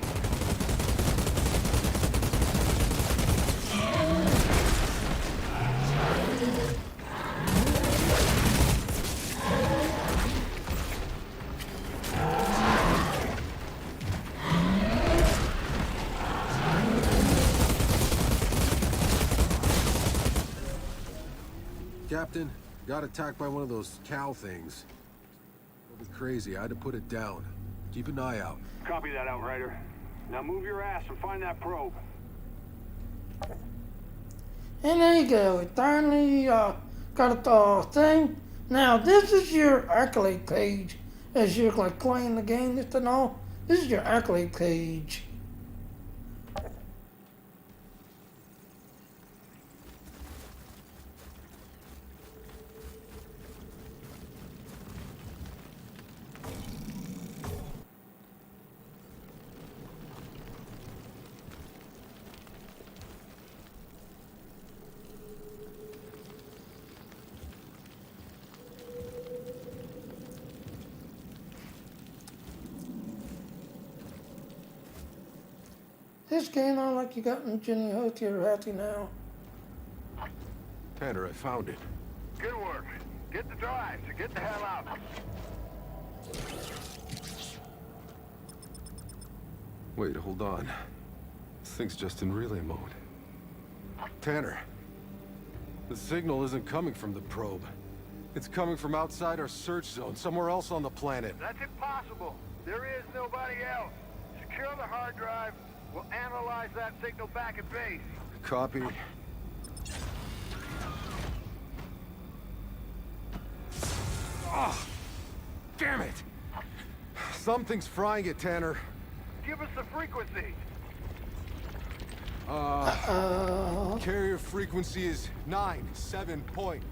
K: Captain, got attacked by one of those cow things. It was crazy. I had to put it down. Keep an eye out.
B: Copy that, Outrider. Now move your ass and find that probe.
A: And there you go. We finally got the thing. Now, this is your accolade page. As you're like playing the game, this and all. This is your accolade page. This game, I like you got in Jenny Hook, you're happy now.
K: Tanner, I found it.
D: Good work. Get the drive to get the hell out.
K: Wait, hold on. This thing's just in relay mode. Tanner, the signal isn't coming from the probe. It's coming from outside our search zone, somewhere else on the planet.
D: That's impossible. There is nobody else. Secure the hard drive. We'll analyze that signal back at base.
K: Copy. Oh, damn it! Something's frying it, Tanner.
D: Give us the frequency.
K: Carrier frequency is 9.7 point.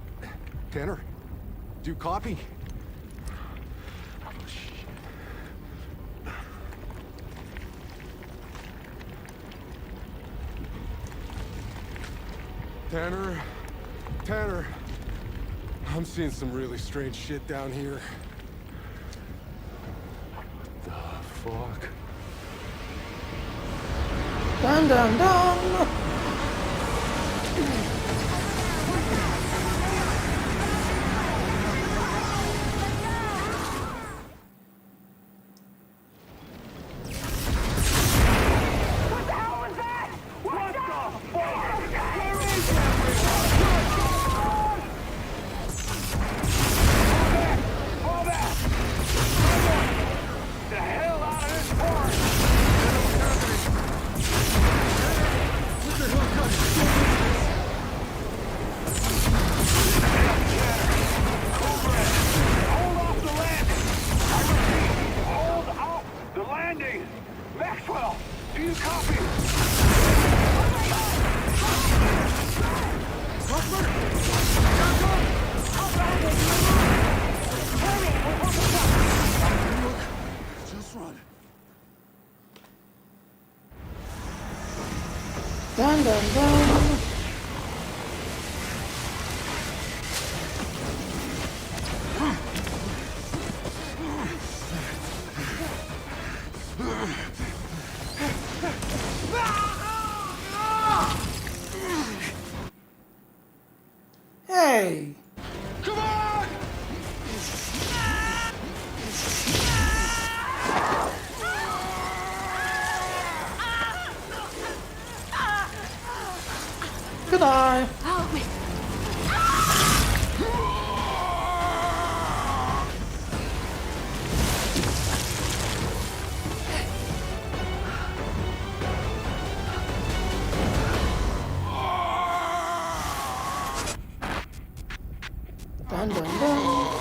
K: Tanner, do you copy? Tanner, I'm seeing some really strange shit down here. The fuck?
A: Dun dun dun! Hey!
H: Come on!
A: Good eye.
C: Help me.
A: Dun dun dun.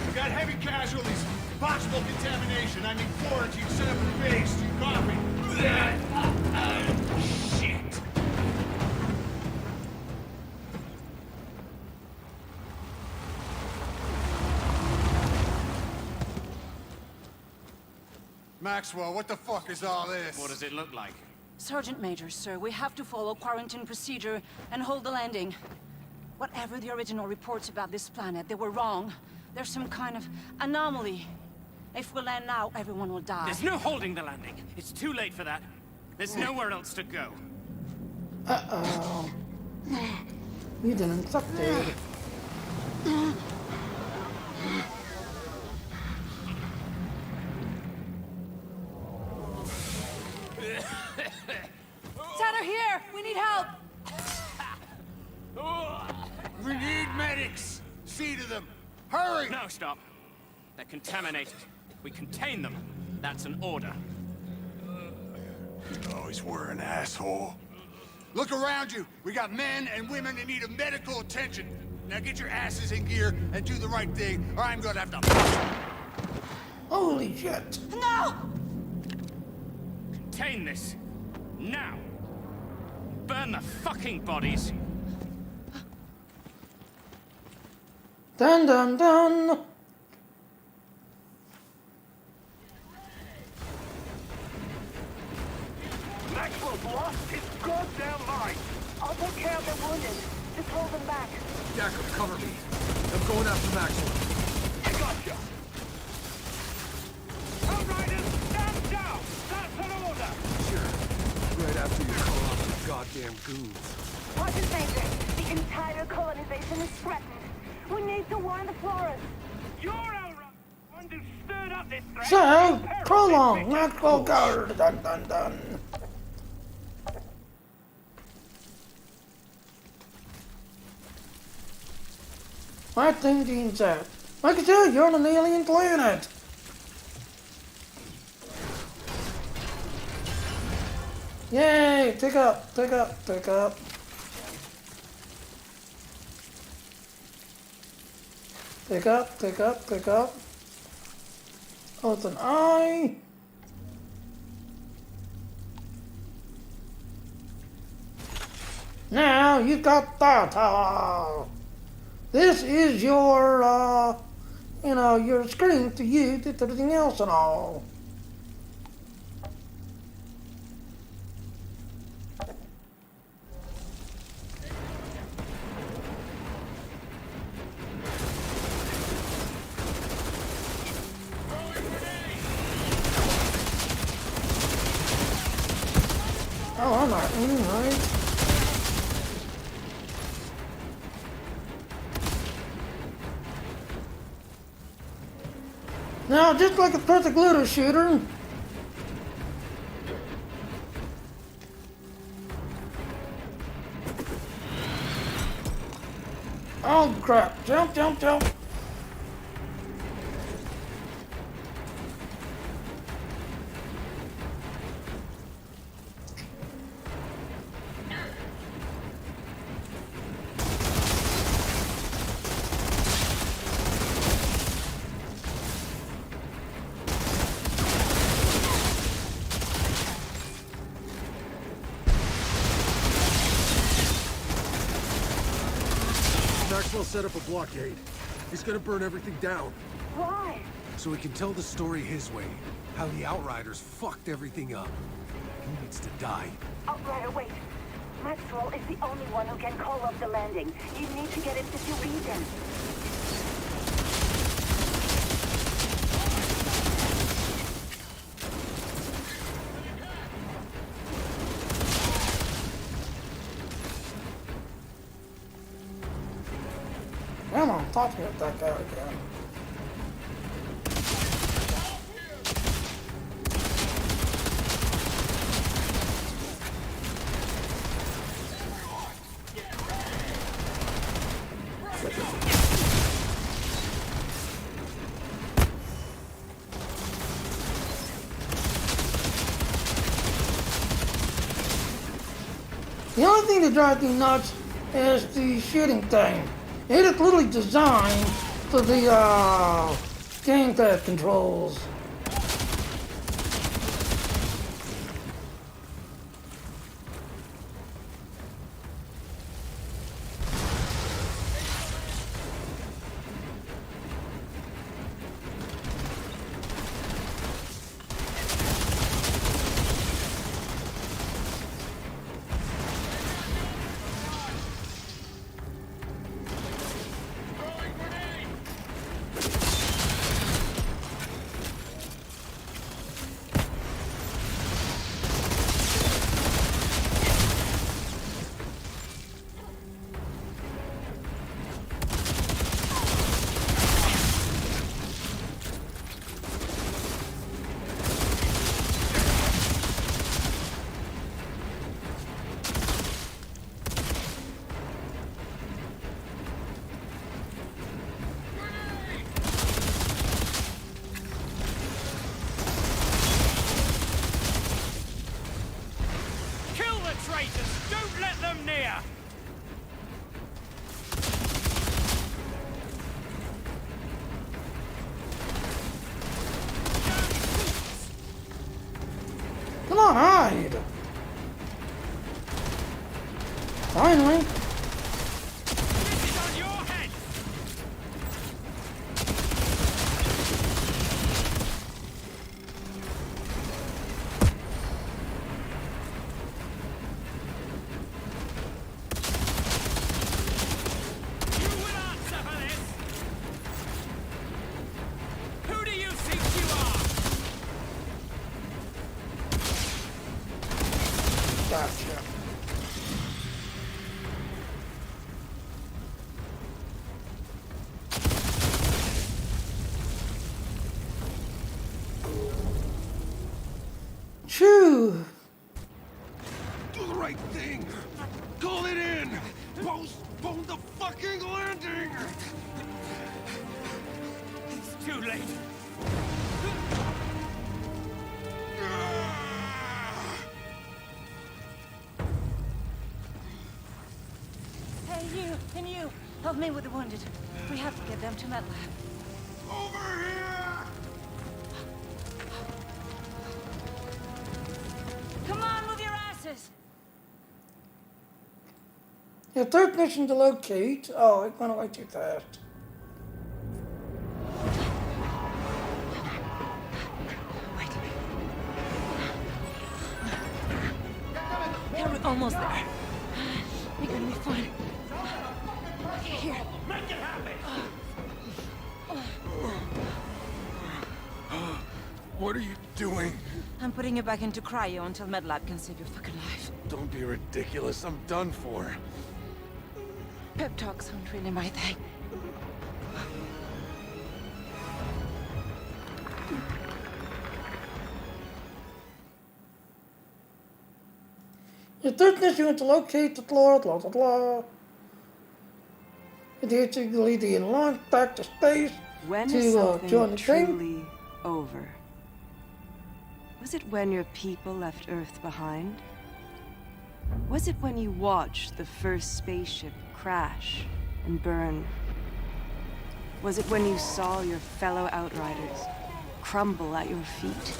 H: We got heavy casualties. Possible contamination. I mean quarantine. Set up a base. Do you copy? Shit. Maxwell, what the fuck is all this?
F: What does it look like?
G: Sergeant Major, sir, we have to follow quarantine procedure and hold the landing. Whatever the original reports about this planet, they were wrong. There's some kind of anomaly. If we land now, everyone will die.
F: There's no holding the landing. It's too late for that. There's nowhere else to go.
A: Uh-oh. You've been infected.
G: Tanner, here! We need help!
H: We need medics. See to them. Hurry!
F: No, stop. They're contaminated. We contain them. That's an order.
H: You always were an asshole. Look around you. We got men and women in need of medical attention. Now get your asses in gear and do the right thing, or I'm gonna have to...
A: Holy shit.
G: No!
F: Contain this. Now. Burn the fucking bodies.
A: Dun dun dun.
B: Maxwell's lost his goddamn mind.
J: I'll take care of the wounded. Just hold them back.
K: Decker, cover me. I'm going after Maxwell.
B: I gotcha. Outriders, stand down. That's an order.
K: Sure. Right after you call off the goddamn goons.
J: Sergeant Major, the entire colonization is threatened. We need to warn the florists.
B: You're Outriders. One who stirred up this threat.
A: So, prolong, Maxwell guard. Dun dun dun. My thinking's that. Like I said, you're on an alien planet. Yay! Take up, take up, take up. Take up, take up, take up. Oh, it's an eye. Now you've got that. This is your, you know, your screen to use with everything else and all. Oh, I'm not aiming right. Now, just like a perfect looter shooter. Oh crap, jump, jump, jump.
K: Maxwell set up a blockade. He's gonna burn everything down.
J: Why?
K: So he can tell the story his way. How the Outriders fucked everything up. He needs to die.
J: Outrider, wait. Maxwell is the only one who can call off the landing. You need to get him to reason.
A: Come on, talk to me with that guy again. The only thing that drives me nuts is the shooting thing. It is literally designed for the gamepad controls.
L: Don't let them near!
A: Come on, hide! Finally!
L: This is on your head! You will answer for this! Who do you think you are?
A: Gotcha. Phew!
K: Do the right thing! Call it in! Postpone the fucking landing!
L: It's too late.
G: Hey, you! Can you help me with the wounded? We have to get them to MedLab.
K: Over here!
G: Come on, move your asses!
A: Your third mission to locate. Oh, it went away too fast.
G: Wait. We're almost there. You're gonna be fine. Here.
L: Make it happen!
K: What are you doing?
G: I'm putting you back into cryo until MedLab can save your fucking life.
K: Don't be ridiculous. I'm done for.
G: Pep talks aren't really my thing.
A: Your third mission is to locate the floor, blah blah blah. It's lead the launch back to space
N: When
A: to
N: is something
A: join the team.
N: truly over? Was it when your people left Earth behind? Was it when you watched the first spaceship crash and burn? Was it when you saw your fellow Outriders crumble at your feet?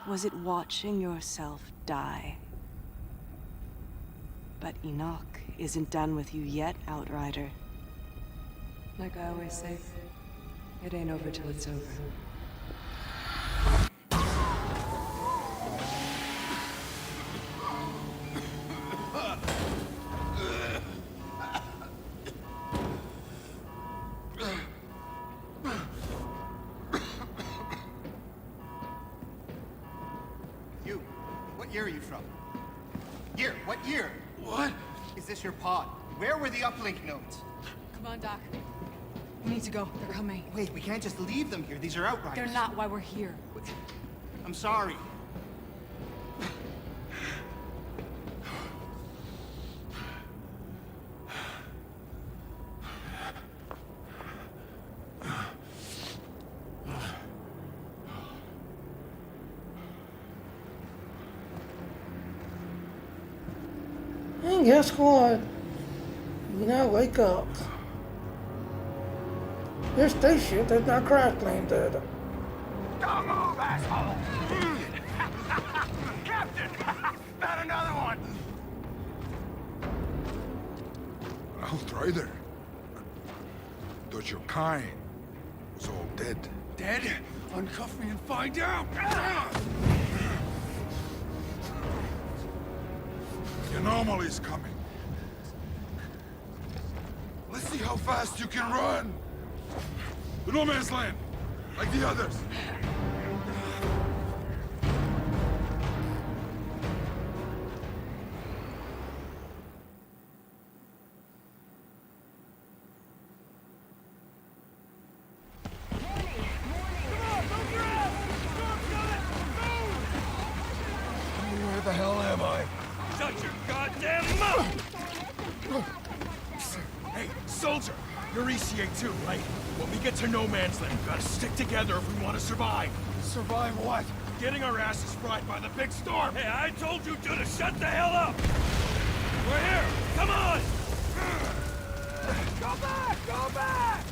N: Was it watching yourself die? But Enoch isn't done with you yet, Outrider. Like I always say, it ain't over till it's over.
O: You, what year are you from? Year, what year?
I: What?
O: Is this your pod? Where were the uplink nodes?
M: Come on, Doc. We need to go. They're coming.
O: Wait, we can't just leave them here. These are Outriders.
M: They're not why we're here.
O: I'm sorry.
A: And guess what? You now wake up. Your spaceship has not crash landed.
L: Don't move, asshole! Captain! Not another one!
P: Outrider. Thought your kind was all dead.
I: Dead? Uncuff me and find out!
P: The anomaly's coming. Let's see how fast you can run. The no man's land, like the others.
I: Where the hell am I? Shut your goddamn mouth! Hey, soldier! You're ECA too, right? When we get to no man's land, we gotta stick together if we want to survive. Survive what? Getting our asses fried by the big storm! Hey, I told you two to shut the hell up! We're here! Come on!
L: Go back! Go back!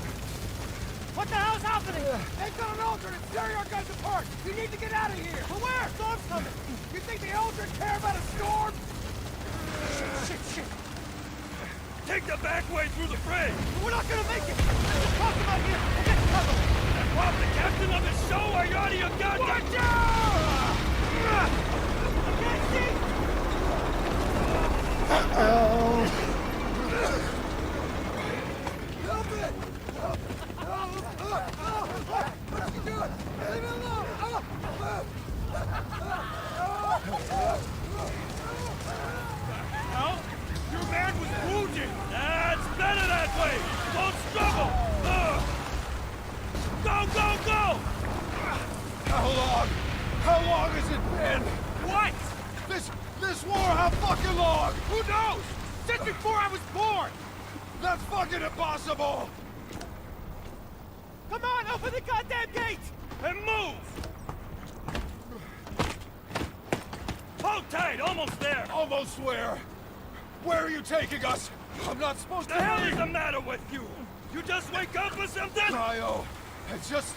L: What the hell's happening? They've got an Aldrin and tearing our guys apart! You need to get out of here! But where? Storm's coming! You think the Aldrin care about a storm? Shit!
I: Take the back way through the fray!
L: We're not gonna make it! Let's talk about here! We'll get covered!
I: Rob the captain of the show, are you out of your goddamn...
L: Watch out! I can't see!
A: Uh-oh.
L: Help it! What's he doing? Leave it alone!
I: Hell? Your man was wounded! That's better that way! Don't struggle! Go!
P: How long has it been?
L: What?
P: This war, how fucking long?
L: Who knows? Since before I was born!
P: That's fucking impossible!
L: Come on, open the goddamn gate!
I: And move! Hold tight, almost there!
P: Almost where? Where are you taking us? I'm not supposed
I: What the hell is the matter with you? You just wake up or something?
P: Cryo, it's just...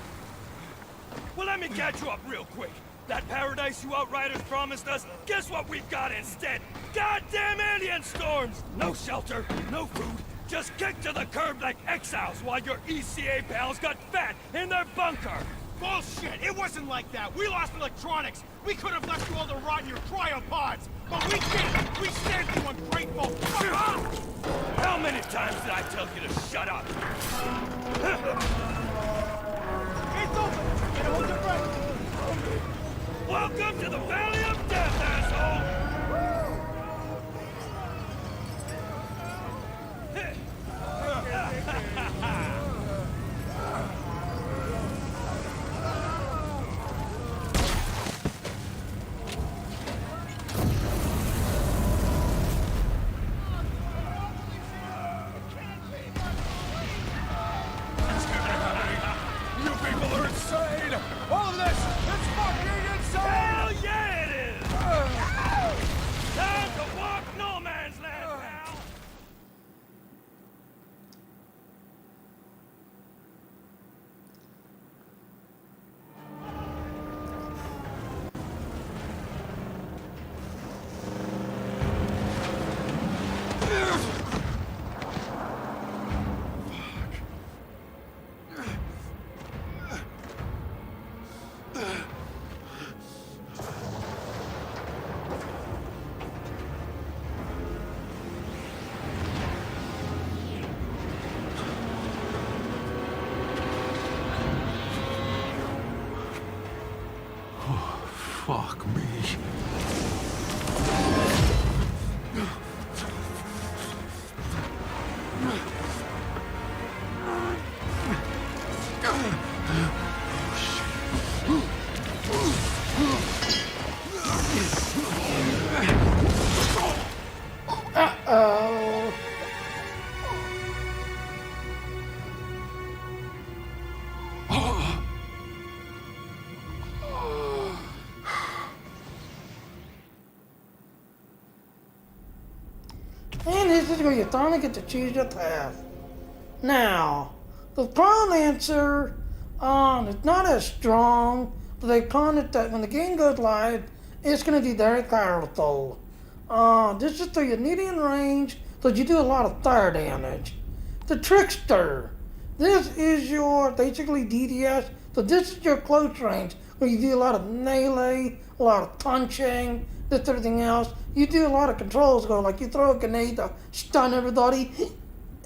I: Well, let me catch you up real quick. That paradise you Outriders promised us, guess what we've got instead? Goddamn alien storms! No shelter, no food, just kicked to the curb like exiles while your ECA pals got fat in their bunker!
L: Bullshit! It wasn't like that! We lost electronics! We could have left you all to rot in your cryopods! But we didn't! We stand you ungrateful! Come on!
I: How many times did I tell you to shut up?
L: Gate's open! And hold your breath!
I: Welcome to the Valley of Death, asshole!
P: You people are insane! All of this, it's fucking insane!
I: Hell yeah,
P: Fuck me.
A: Uh-oh. And this is where you finally get to choose your path. Now, the prone answer is not as strong, but they found it that when the game goes live, it's going to be very powerful. This is the your medium range, so you do a lot of fire damage. The Trickster. This is your basically DDS, so this is your close range, where you do a lot of melee, a lot of punching, this everything else. You do a lot of controls, like you throw a grenade to stun everybody,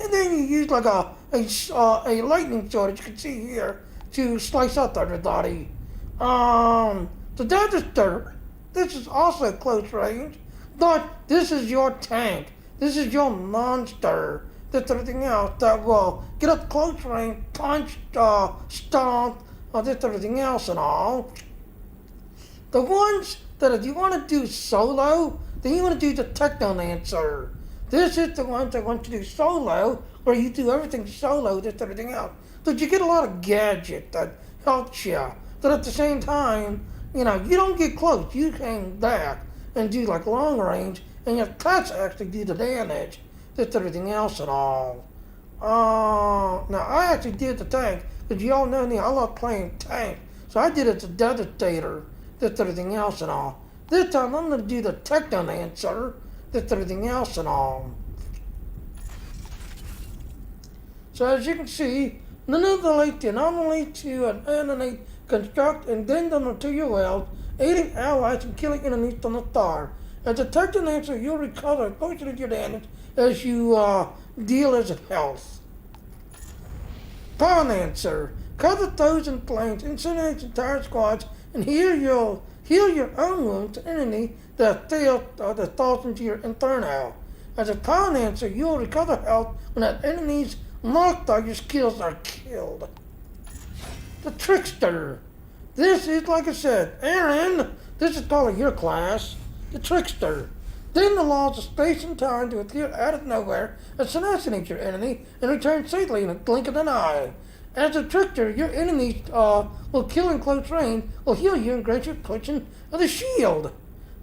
A: and then you use like a lightning sword, as you can see here, to slice up everybody. The Devastator, this is also close range, but this is your tank. This is your monster. That's everything else that will get up close range, punch, stomp, this everything else and all. The ones that if you want to do solo, then you want to do the Technomancer. This is the ones that want to do solo, where you do everything solo, this everything else. But you get a lot of gadget that helps you. But at the same time, you don't get close. You hang back and do like long range, and your pets actually do the damage. This everything else and all. Now I actually did the tank, because you all know me, I love playing tank. So I did it to Devastator, this everything else and all. This time I'm going to do the Technomancer, this everything else and all. So as you can see, manipulate the anomaly to an enemy, construct and then them to your wells, aiding allies and killing enemies from afar. As a Technomancer, you'll recover a portion of your damage as you deal as health. Pyromancer, cover those in flames, incinerate entire squads, and heal your own wounds to enemy that falls into your inferno. As a Pyromancer, you'll recover health when that enemy's marked by your skills are killed. The Trickster. This is, like I said, Aaron, this is probably your class. The Trickster. Then the laws of space and time to appear out of nowhere, assassinate your enemy, and return safely in a blink of an eye. As a Trickster, your enemies will kill in close range, will heal you, and grant you a portion of the shield.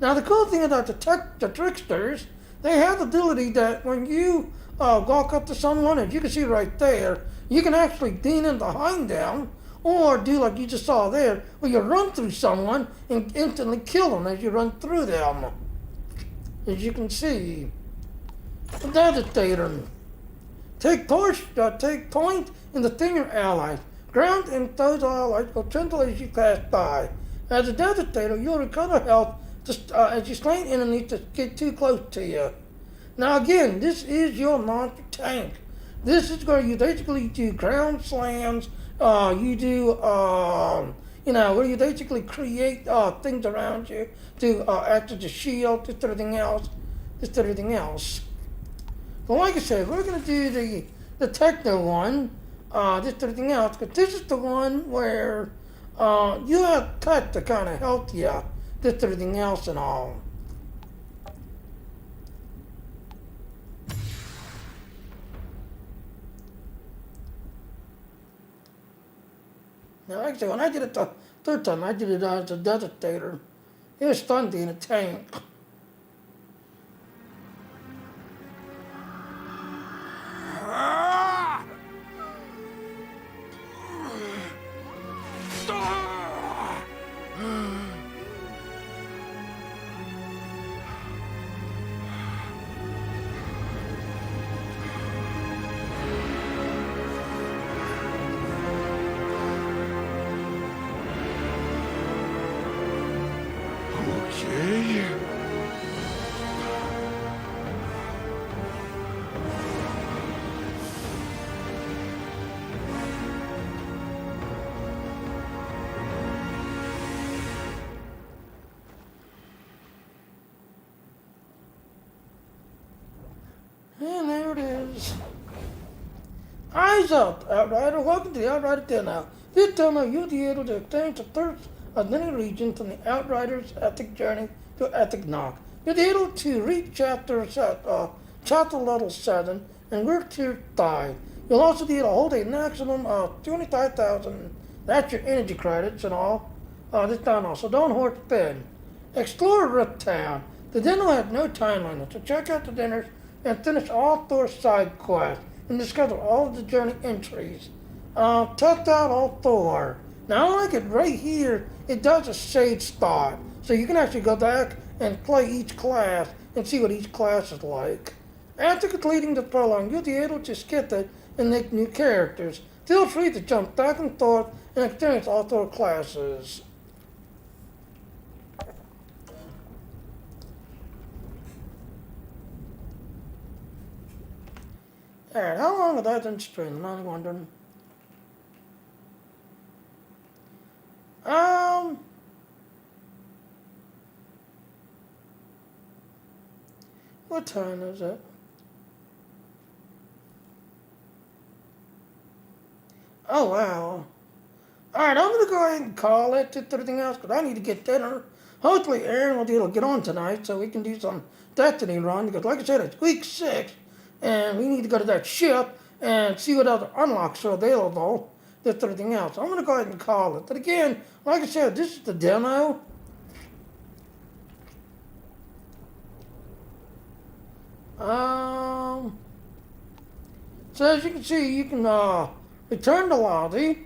A: Now the cool thing about the Tricksters, they have the ability that when you walk up to someone, as you can see right there, you can actually lean in behind them, or do like you just saw there, where you run through someone and instantly kill them as you run through them. As you can see, the Devastator. Take point in the thing your allies. Ground and those allies will tremble as you pass by. As a Devastator, you'll recover health as you slay enemies to get too close to you. Now again, this is your monster tank. This is where you basically do ground slams. You do, where you basically create things around you to act as a shield, just everything else. But like I said, we're going to do the Techno one, just everything else, because this is the one where you have pets to kind of help you, just everything else and all. Now, actually, when I did it the third time, I did it as a Devastator. It was fun being a tank.
P: Okay.
A: is. Eyes up, Outrider. Welcome to the Outrider Demo. This demo, you'll be able to experience the thirst of many regions from the Outrider's epic journey to Enoch. You'll be able to reach chapter level 7 and work to 5. You'll also be able to hold a maximum of 25,000. That's your energy credits and all. This town also. Don't hoard spend. Explore Rift Town. The demo has no time limit, so check out the dinners and finish all 4 side quests and discover all of the journey entries. Test out all 4. Now, I like it right here, it does a save spot, so you can actually go back and play each class and see what each class is like. After completing the prologue, you'll be able to skip it and make new characters. Feel free to jump back and forth and experience all 4 classes. Alright, how long have I been streaming? I'm wondering. What time is it? Oh, wow. Alright, I'm going to go ahead and call it to everything else because I need to get dinner. Hopefully Aaron will be able to get on tonight so we can do some Destiny run because, like I said, it's week 6 and we need to go to that ship and see what other unlocks are available. That's everything else. I'm going to go ahead and call it. But again, like I said, this is the demo. So as you can see, you can return to lobby.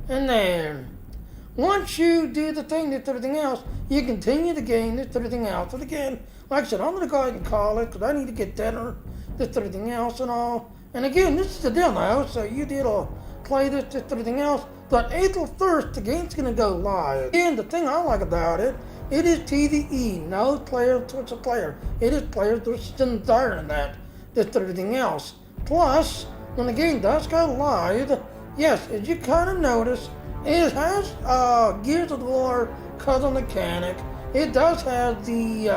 A: And then, once you do the thing that's everything else, you continue the game that's everything else. But again, like I said, I'm going to go ahead and call it because I need to get dinner, that's everything else and all. And again, this is the demo, so you did play this, that's everything else. But April 1st, the game's going to go live. And the thing I like about it, it is PvE, no player versus player. It is players versus environment, that's everything else. Plus, when the game does go live, yes, as you kind of notice, it has Gears of War color mechanic. It does have the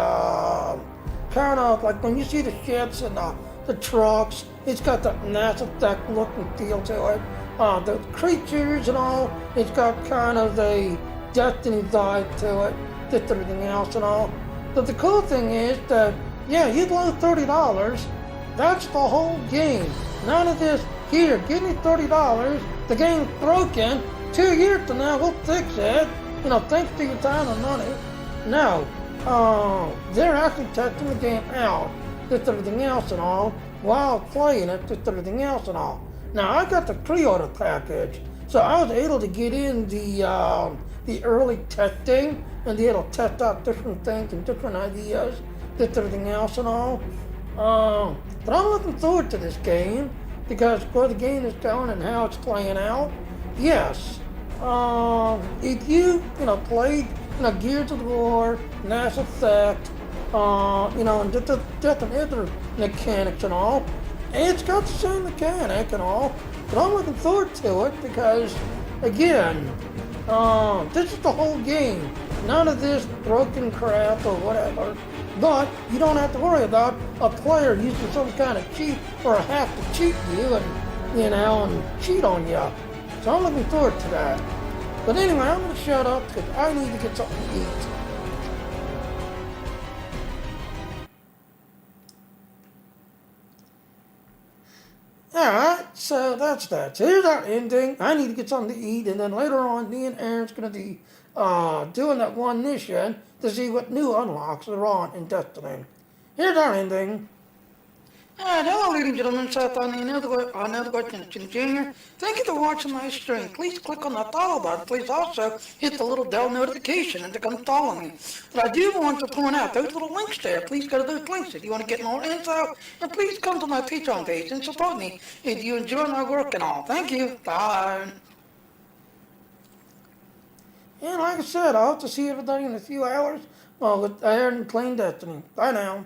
A: kind of like when you see the ships and the trucks, it's got that Mass Effect look and feel to it. The creatures and all, it's got kind of the Destiny vibe to it, just everything else and all. But the cool thing is that, yeah, you blow $30, that's the whole game. None of this, here, give me $30, the game's broken, 2 years from now we'll fix it, you know, thanks to your time and money. No, they're actually testing the game out, just everything else and all, while playing it, just everything else and all. Now, I got the pre-order package, so I was able to get in the early testing and be able to test out different things and different ideas, just everything else and all. But I'm looking forward to this game because where the game is going and how it's playing out. Yes, if you played Gears of War, Mass Effect, and different other mechanics and all, it's got the same mechanic and all, but I'm looking forward to it because, again, this is the whole game. None of this broken crap or whatever. But you don't have to worry about a player using some kind of cheat or a hack to cheat you and cheat on you. So I'm looking forward to that. But anyway, I'm going to shut up because I need to get something to eat. Alright, so that's that. So here's our ending. I need to get something to eat, and then later on, me and Aaron's going to be doing that one mission to see what new unlocks are on in Destiny. Here's our ending. And hello, ladies and gentlemen, Seth on another question, Jr. Thank you for watching my stream. Please click on the follow button. Please also hit the little bell notification and to come follow me. But I do want to point out those little links there. Please go to those links if you want to get more info. And please come to my Patreon page and support me if you enjoy my work and all. Thank you. Bye. And like I said, I'll have to see everybody in a few hours with Aaron playing Destiny. Bye now.